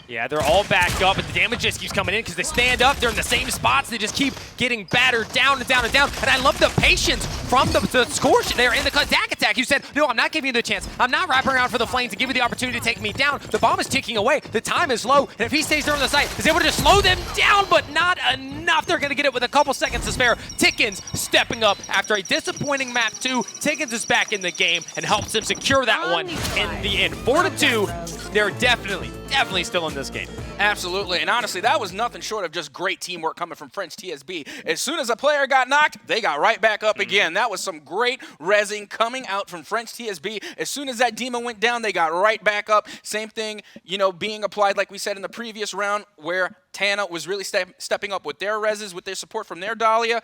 Speaker 5: Yeah, they're all backed up, but the damage just keeps coming in because they stand up. They're in the same spots. They just keep getting battered down and down and down. And I love the patience from the Scorch there in the Dak attack. You said, no, I'm not giving you the chance. I'm not wrapping around for the flames to give you the opportunity to take me down. The bomb is ticking away. The time is low. And if he stays there on the site, he's able to just slow them down, but not enough. They're going to get it with a couple seconds to spare. Tickens stepping up after a disappointing map 2. Tickens is back in the game and helps them secure that one in the end. 4-2. They're definitely still in this game.
Speaker 6: Absolutely, and honestly, that was nothing short of just great teamwork coming from French TSB. As soon as a player got knocked, they got right back up again. That was some great rezzing coming out from French TSB. As soon as that demon went down, they got right back up. Same thing, being applied like we said in the previous round where Tana was really stepping up with their rezzes, with their support from their Dahlia.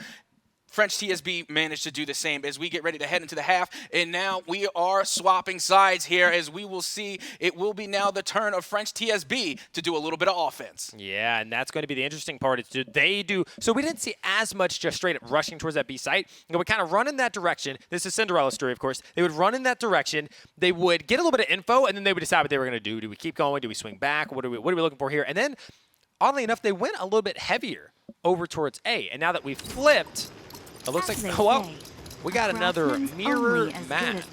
Speaker 6: French TSB managed to do the same as we get ready to head into the half. And now we are swapping sides here, as we will see it will be now the turn of French TSB to do a little bit of offense.
Speaker 5: Yeah, and that's going to be the interesting part. Is do they do so? We didn't see as much just straight up rushing towards that B site. They would kind of run in that direction. This is Cinderella's story, of course. They would run in that direction. They would get a little bit of info, and then they would decide what they were going to do. Do we keep going? Do we swing back? What are we looking for here? And then, oddly enough, they went a little bit heavier over towards A. And now that we've flipped, it looks like, oh, well, we got another mirror match.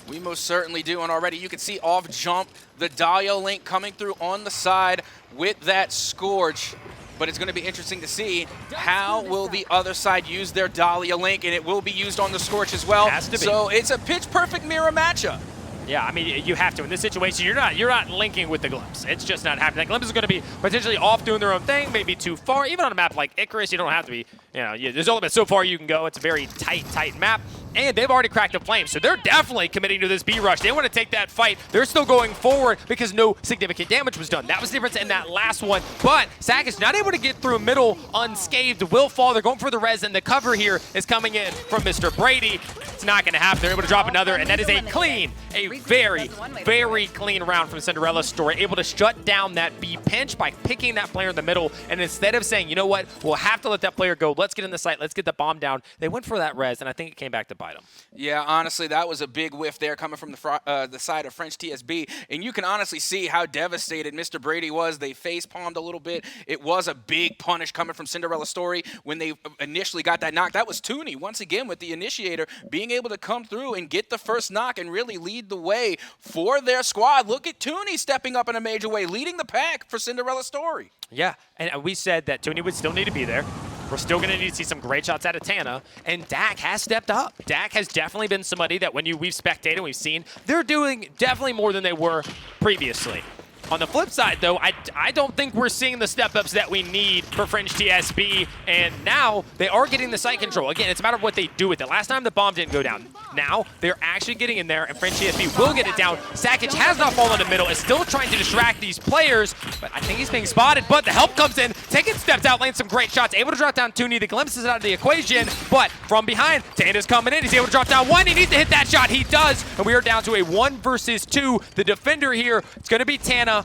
Speaker 6: We most certainly do, and already you can see off jump the Dahlia Link coming through on the side with that Scourge. But it's going to be interesting to see how will the other side use their Dahlia Link, and it will be used on the Scorch as well.
Speaker 5: Has to be.
Speaker 6: So it's a pitch-perfect mirror matchup.
Speaker 5: Yeah, I mean, you have to. In this situation, you're not linking with the Glimpse. It's just not happening. The Glimpse is going to be potentially off doing their own thing, maybe too far. Even on a map like Icarus, you don't have to be, there's only been so far you can go. It's a very tight map. And they've already cracked the flame, so they're definitely committing to this B rush. They want to take that fight. They're still going forward because no significant damage was done. That was the difference in that last one. But Sack is not able to get through middle unscathed. Will fall. They're going for the res, and the cover here is coming in from Mr. Brady. It's not going to happen. They're able to drop another, and that is a very clean round from Cinderella's story. Able to shut down that B pinch by picking that player in the middle, and instead of saying, you know what, we'll have to let that player go. Let's get in the site. Let's get the bomb down. They went for that res, and I think it came back to bite them.
Speaker 6: Yeah, honestly, that was a big whiff there coming from the side of French TSB. And you can honestly see how devastated Mr. Brady was. They face-palmed a little bit. It was a big punish coming from Cinderella's story when they initially got that knock. That was Toonie, once again, with the initiator, being able to come through and get the first knock and really lead the way for their squad. Look at Toonie stepping up in a major way, leading the pack for Cinderella's story.
Speaker 5: Yeah, and we said that Toonie would still need to be there. We're still going to need to see some great shots out of Tana, and Dak has stepped up. Dak has definitely been somebody that we've spectated and we've seen, they're doing definitely more than they were previously. On the flip side, though, I don't think we're seeing the step-ups that we need for French TSB, and now they are getting the site control. Again, it's a matter of what they do with it. Last time the bomb didn't go down. Now they're actually getting in there, and French TSB will get it down. Sakic has not fallen in the middle, is still trying to distract these players, but I think he's being spotted, but the help comes in. Taking steps out, lands some great shots, able to drop down Toonie. The Glimpse is out of the equation, but from behind, Tana's coming in. He's able to drop down one. He needs to hit that shot. He does, and we are down to a 1 versus 2. The defender here, it's going to be Tana.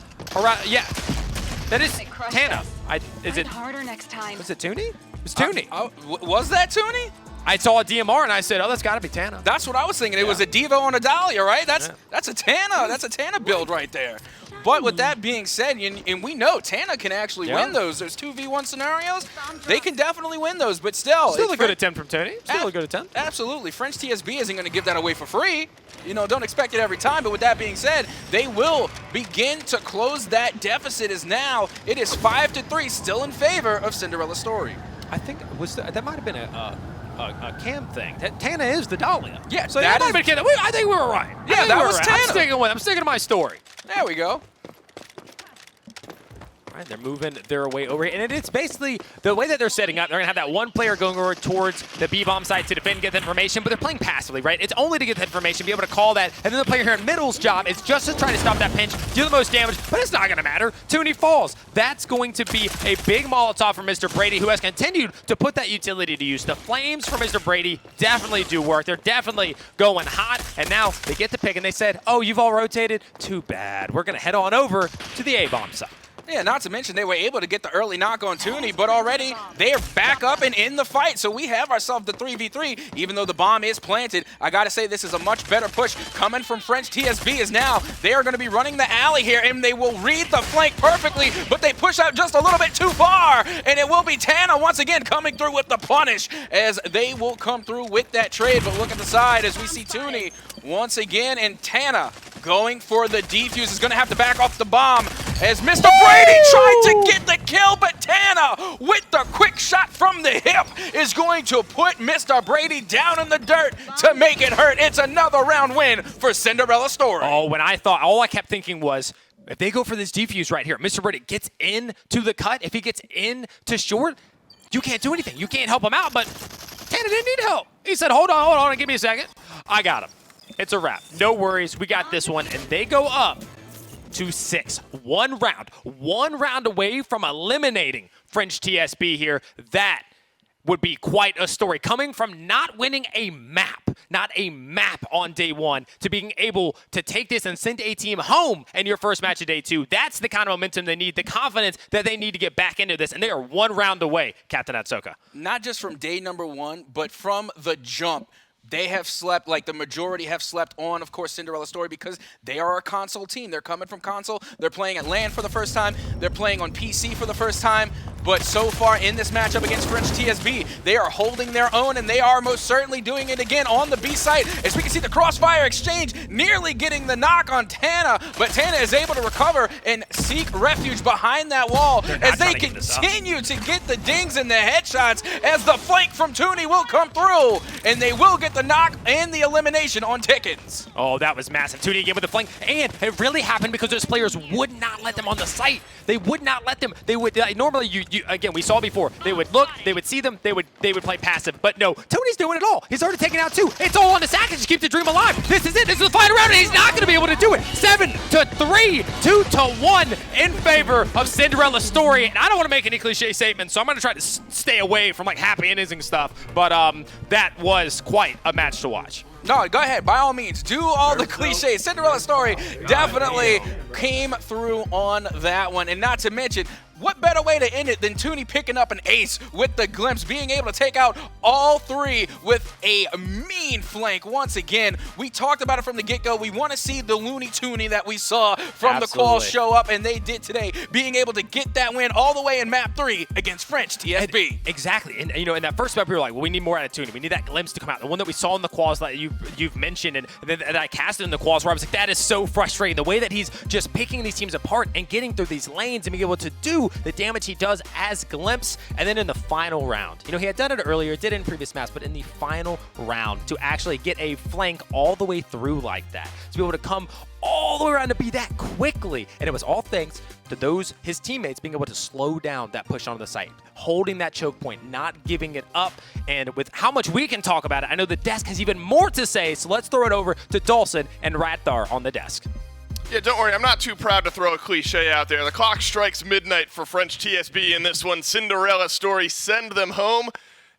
Speaker 5: Yeah, that is Tana. Is it harder next time? Was it Toonie? It's Toonie.
Speaker 6: Was that Toonie?
Speaker 5: I saw a DMR and I said, oh, that's got to be Tana.
Speaker 6: That's what I was thinking. It was a Devo on a Dahlia, right? That's a Tana. That's a Tana build right there. But with that being said, and we know Tana can actually win those. There's 2v1 scenarios. They can definitely win those, but still.
Speaker 5: Still a good attempt from Toonie. Still a good attempt.
Speaker 6: Absolutely. French TSB isn't going to give that away for free. Don't expect it every time, but with that being said, they will begin to close that deficit as now it is 5-3, still in favor of Cinderella's story.
Speaker 5: I think that might have been a Cam thing. Tana is the Dahlia.
Speaker 6: Yeah,
Speaker 5: so that might have been Cam. I think we were right.
Speaker 6: Yeah, that was Tana.
Speaker 5: I'm sticking to my story.
Speaker 6: There we go.
Speaker 5: All right, they're moving their way over here. And it's basically the way that they're setting up. They're going to have that one player going over towards the B-bomb site to defend, get the information, but they're playing passively, right? It's only to get the information, be able to call that, and then the player here in middle's job is just to try to stop that pinch, do the most damage, but it's not going to matter. Toonie falls. That's going to be a big Molotov for Mr. Brady, who has continued to put that utility to use. The flames for Mr. Brady definitely do work. They're definitely going hot, and now they get the pick, and they said, oh, you've all rotated? Too bad. We're going to head on over to the A-bomb site.
Speaker 6: Yeah, not to mention they were able to get the early knock on Toonie, but already they are back up and in the fight. So we have ourselves the 3v3, even though the bomb is planted. I got to say this is a much better push coming from French TSB as now they are going to be running the alley here, and they will read the flank perfectly, but they push out just a little bit too far, and it will be Tana once again coming through with the punish as they will come through with that trade. But look at the side as we see Toonie once again, and Tana going for the defuse is going to have to back off the bomb as Mr. Brady tried to get the kill, but Tana with the quick shot from the hip is going to put Mr. Brady down in the dirt to make it hurt. It's another round win for Cinderella Story.
Speaker 5: Oh, all I kept thinking was, if they go for this defuse right here, Mr. Brady gets into the cut. If he gets into short, you can't do anything. You can't help him out, but Tana didn't need help. He said, hold on, give me a second. I got him. It's a wrap. No worries. We got this one, and they go up to 6. One round away from eliminating French TSB here. That would be quite a story. Coming from not winning a map, not a map on day one, to being able to take this and send a team home in your first match of day two. That's the kind of momentum they need, the confidence that they need to get back into this. And they are one round away, Captain Atsoka.
Speaker 6: Not just from day number one, but from the jump. They have slept, like the majority have slept on, of course, Cinderella Story, because they are a console team. They're coming from console. They're playing at LAN for the first time. They're playing on PC for the first time. But so far in this matchup against French TSB, they are holding their own, and they are most certainly doing it again on the B site. As we can see the crossfire exchange nearly getting the knock on Tana, but Tana is able to recover and seek refuge behind that wall as they continue to get the dings and the headshots as the flank from Toonie will come through, and they will get the knock and the elimination on Tickens.
Speaker 5: Oh, that was massive. Toonie again with the flank, and it really happened because those players would not let them on the site. They would not let them. They would normally again, we saw before, they would look, they would see them, they would play passive. But no, Tony's doing it all. He's already taken out two. It's all on the sack and just keep the dream alive. This is it. This is the final round, and he's not going to be able to do it. 7-3, 2-1 in favor of Cinderella Story. And I don't want to make any cliche statements, so I'm going to try to stay away from like happy endings and stuff. But that was quite a match to watch.
Speaker 6: No, go ahead. By all means, do all the cliches. Cinderella Story definitely came through on that one. And not to mention, what better way to end it than Toonie picking up an ace with the glimpse, being able to take out all three with a mean flank. Once again, we talked about it from the get-go. We want to see the Looney Toonie that we saw from the call show up, and they did today, being able to get that win all the way in map 3 against French TSB.
Speaker 5: Exactly. And, you know, in that first map, we were like, well, we need more out of Toonie. We need that glimpse to come out. The one that we saw in the quals that you've mentioned, and that I casted in the quals, where I was like, that is so frustrating. The way that he's just picking these teams apart and getting through these lanes and being able to do the damage he does as Glimpse. And then in the final round, you know, he had done it earlier, did it in previous maps, but in the final round, to actually get a flank all the way through like that, to be able to come all the way around to be that quickly. And it was all thanks to his teammates being able to slow down that push onto the site, holding that choke point, not giving it up. And with how much we can talk about it, I know the desk has even more to say, so let's throw it over to Dawson and Radthar on the desk.
Speaker 1: Yeah, don't worry, I'm not too proud to throw a cliche out there. The clock strikes midnight for French TSB in this one. Cinderella Story send them home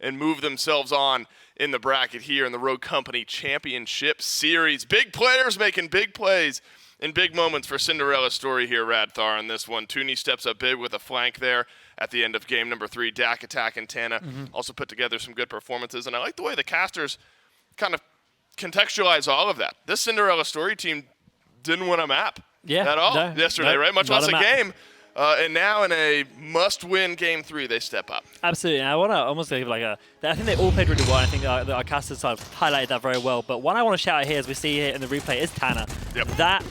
Speaker 1: and move themselves on in the bracket here in the Rogue Company Championship Series. Big players making big plays in big moments for Cinderella Story here, Radthar, on this one. Toonie steps up big with a flank there at the end of game number 3. Dak Attack and Tana also put together some good performances. And I like the way the casters kind of contextualize all of that. This Cinderella Story team didn't win a map at all yesterday, right? Much less a game. And now in a must-win game 3, they step up.
Speaker 2: Absolutely. And I want to almost give like I think they all played really well. I think our casters sort of highlighted that very well. But one I want to shout out here, as we see here in the replay, is Tana.
Speaker 1: Yep.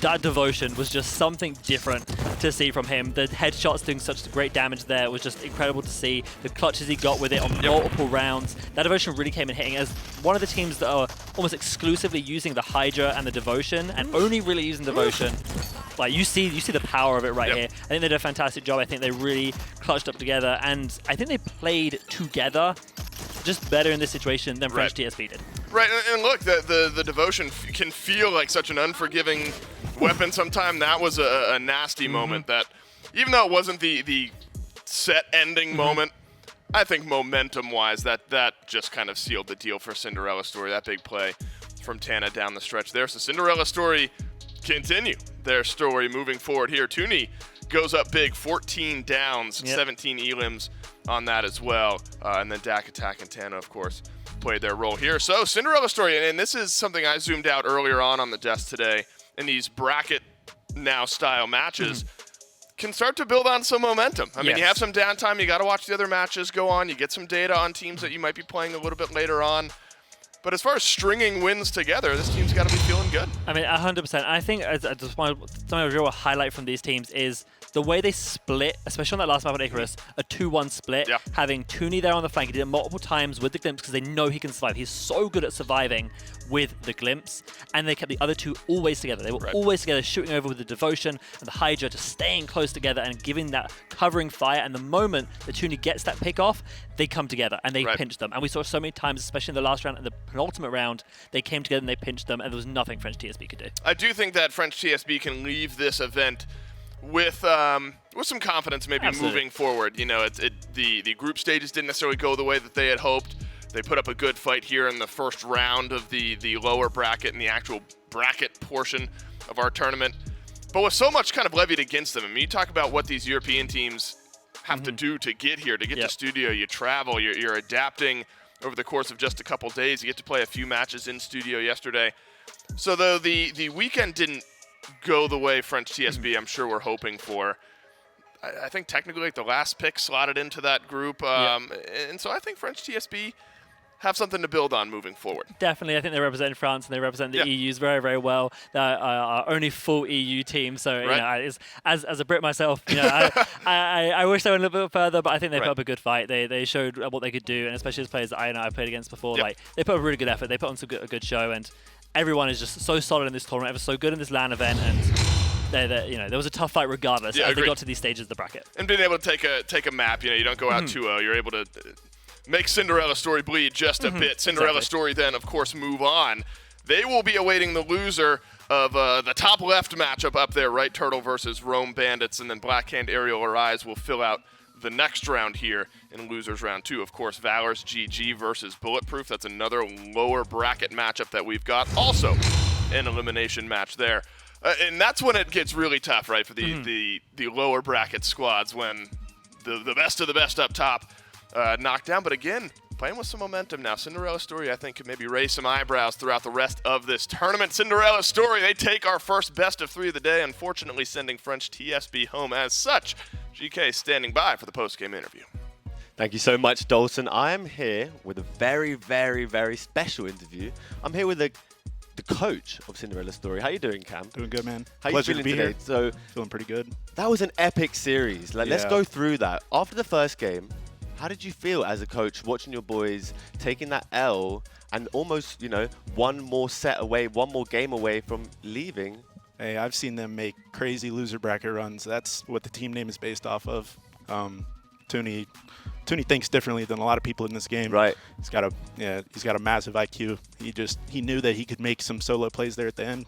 Speaker 2: That devotion was just something different to see from him. The headshots doing such great damage there. It was just incredible to see. The clutches he got with it on multiple rounds. That devotion really came in hitting as one of the teams that are almost exclusively using the Hydra and the devotion, and only really using devotion. Like you see the power of it right here. I think they did a fantastic job. I think they really clutched up together, and I think they played together just better in this situation than French TSB did.
Speaker 1: Right, and look, the devotion can feel like such an unforgiving weapon sometimes. That was a nasty moment that, even though it wasn't the set ending moment, I think momentum-wise, that just kind of sealed the deal for Cinderella Story. That big play from Tana down the stretch there. So Cinderella Story continue their story moving forward here. Toonie goes up big, 14 downs, 17 elims on that as well. And then Dak Attack and Tana, of course, played their role here. So Cinderella Story, and this is something I zoomed out earlier on the desk today, in these bracket now style matches, can start to build on some momentum. I mean, you have some downtime, you got to watch the other matches go on, you get some data on teams that you might be playing a little bit later on. But as far as stringing wins together, this team's got to be feeling good. I
Speaker 2: mean, 100%. I think something a real highlight from these teams is the way they split, especially on that last map on Icarus, a 2-1 split, having Toonie there on the flank. He did it multiple times with the Glimpse because they know he can survive. He's so good at surviving with the Glimpse, and they kept the other two always together. They were always together, shooting over with the Devotion and the Hydra, just staying close together and giving that covering fire. And the moment that Toonie gets that pick off, they come together and they pinch them. And we saw so many times, especially in the last round and the penultimate round, they came together and they pinched them, and there was nothing French TSB could do.
Speaker 1: I do think that French TSB can leave this event with some confidence, maybe moving forward. You know, the group stages didn't necessarily go the way that they had hoped. They put up a good fight here in the first round of the lower bracket and the actual bracket portion of our tournament. But with so much kind of levied against them, I mean, you talk about what these European teams have to do to get here, to get to studio. You travel, you're adapting over the course of just a couple days. You get to play a few matches in studio yesterday. So though the weekend didn't go the way French TSB, I'm sure we're hoping for, I think technically like the last pick slotted into that group. And so I think French TSB have something to build on moving forward.
Speaker 2: Definitely, I think they represent France and they represent the EUs very, very well. They're our only full EU team, so you know, as a Brit myself, you know, I wish they went a little bit further, but I think they put up a good fight. They showed what they could do, and especially as players that I played against before, like they put up a really good effort. They put on a good show, and everyone is just so solid in this tournament. Ever so good in this LAN event, and you know, there was a tough fight regardless as they got to these stages of the bracket.
Speaker 1: And being able to take a map, you know, you don't go out 2-0. You're able to make Cinderella story bleed just a bit. Cinderella story then, of course, move on. They will be awaiting the loser of the top left matchup up there, Right Turtle versus Rome Bandits, and then Black Hand Aerial Arise will fill out the next round here in losers round 2. Of course, Valor's GG versus Bulletproof. That's another lower bracket matchup that we've got. Also an elimination match there. And that's when it gets really tough, right, for the lower bracket squads, when the best of the best up top knocked down. But again, playing with some momentum now. Cinderella Story, I think, could maybe raise some eyebrows throughout the rest of this tournament. Cinderella Story, they take our first best of 3 of the day, unfortunately sending French TSB home as such. GK standing by for the post-game interview.
Speaker 3: Thank you so much, Dalton. I am here with a very, very, very special interview. I'm here with the coach of Cinderella Story. How you doing, Cam?
Speaker 10: Doing good, man.
Speaker 3: How
Speaker 10: Pleasure
Speaker 3: you
Speaker 10: to
Speaker 3: feeling
Speaker 10: be
Speaker 3: today?
Speaker 10: here.
Speaker 3: So
Speaker 10: Feeling pretty good.
Speaker 3: that was an epic series. Let's go through that. After the first game, how did you feel as a coach watching your boys taking that L and almost, you know, one more game away from leaving?
Speaker 10: Hey, I've seen them make crazy loser bracket runs. That's what the team name is based off of. Toonie thinks differently than a lot of people in this game.
Speaker 3: Right.
Speaker 10: He's got a massive IQ. He knew that he could make some solo plays there at the end.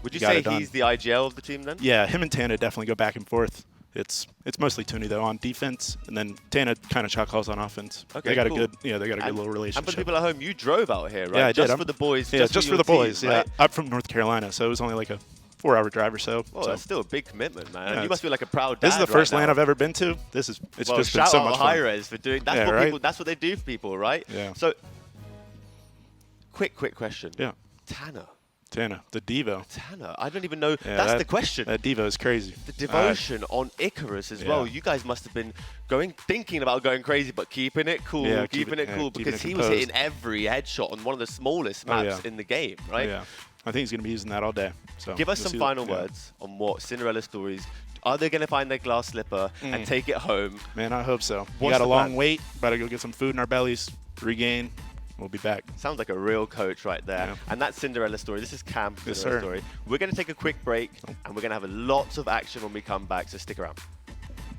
Speaker 3: Would you say he's the IGL of the team then?
Speaker 10: Yeah, him and Tana definitely go back and forth. It's mostly Toonie though on defense, and then Tana kind of shot calls on offense.
Speaker 3: Okay,
Speaker 10: they got
Speaker 3: cool.
Speaker 10: a good little relationship.
Speaker 3: And for the people at home, you drove out here, right?
Speaker 10: Yeah, I did.
Speaker 3: Just for the boys.
Speaker 10: Yeah, just for the boys.
Speaker 3: Team,
Speaker 10: yeah,
Speaker 3: right?
Speaker 10: I'm from North Carolina, so it was only like a 4-hour drive or so.
Speaker 3: Oh, that's still a big commitment, man.
Speaker 10: Yeah,
Speaker 3: You must feel like a proud dad.
Speaker 10: This is the first
Speaker 3: right
Speaker 10: LAN
Speaker 3: now.
Speaker 10: I've ever been to. It's just been
Speaker 3: shout
Speaker 10: so
Speaker 3: out
Speaker 10: much fun.
Speaker 3: Hi-Rez for doing that.
Speaker 10: Yeah, right?
Speaker 3: That's what they do for people, right?
Speaker 10: Yeah.
Speaker 3: So, quick question.
Speaker 10: Yeah. Tana, the Devo.
Speaker 3: Tana, I don't even know.
Speaker 10: Yeah,
Speaker 3: That's the question.
Speaker 10: That Devo is crazy.
Speaker 3: The devotion on Icarus as well. You guys must have been thinking about going crazy, but keeping it cool, keeping it cool, because he was hitting every headshot on one of the smallest maps in the game, right?
Speaker 10: Yeah. I think he's going to be using that all day. So
Speaker 3: give us some final words on what Cinderella Stories. Are they going to find their glass slipper and take it home?
Speaker 10: Man, I hope so. We
Speaker 3: What's
Speaker 10: got a
Speaker 3: the
Speaker 10: long
Speaker 3: plan?
Speaker 10: wait. About to go get some food in our bellies, regain. We'll be back.
Speaker 3: Sounds like a real coach right there.
Speaker 10: Yeah.
Speaker 3: And that's Cinderella Story. This is Cam, Cinderella
Speaker 10: sir.
Speaker 3: Story. We're going to take a quick break, and we're going to have lots of action when we come back, so stick around.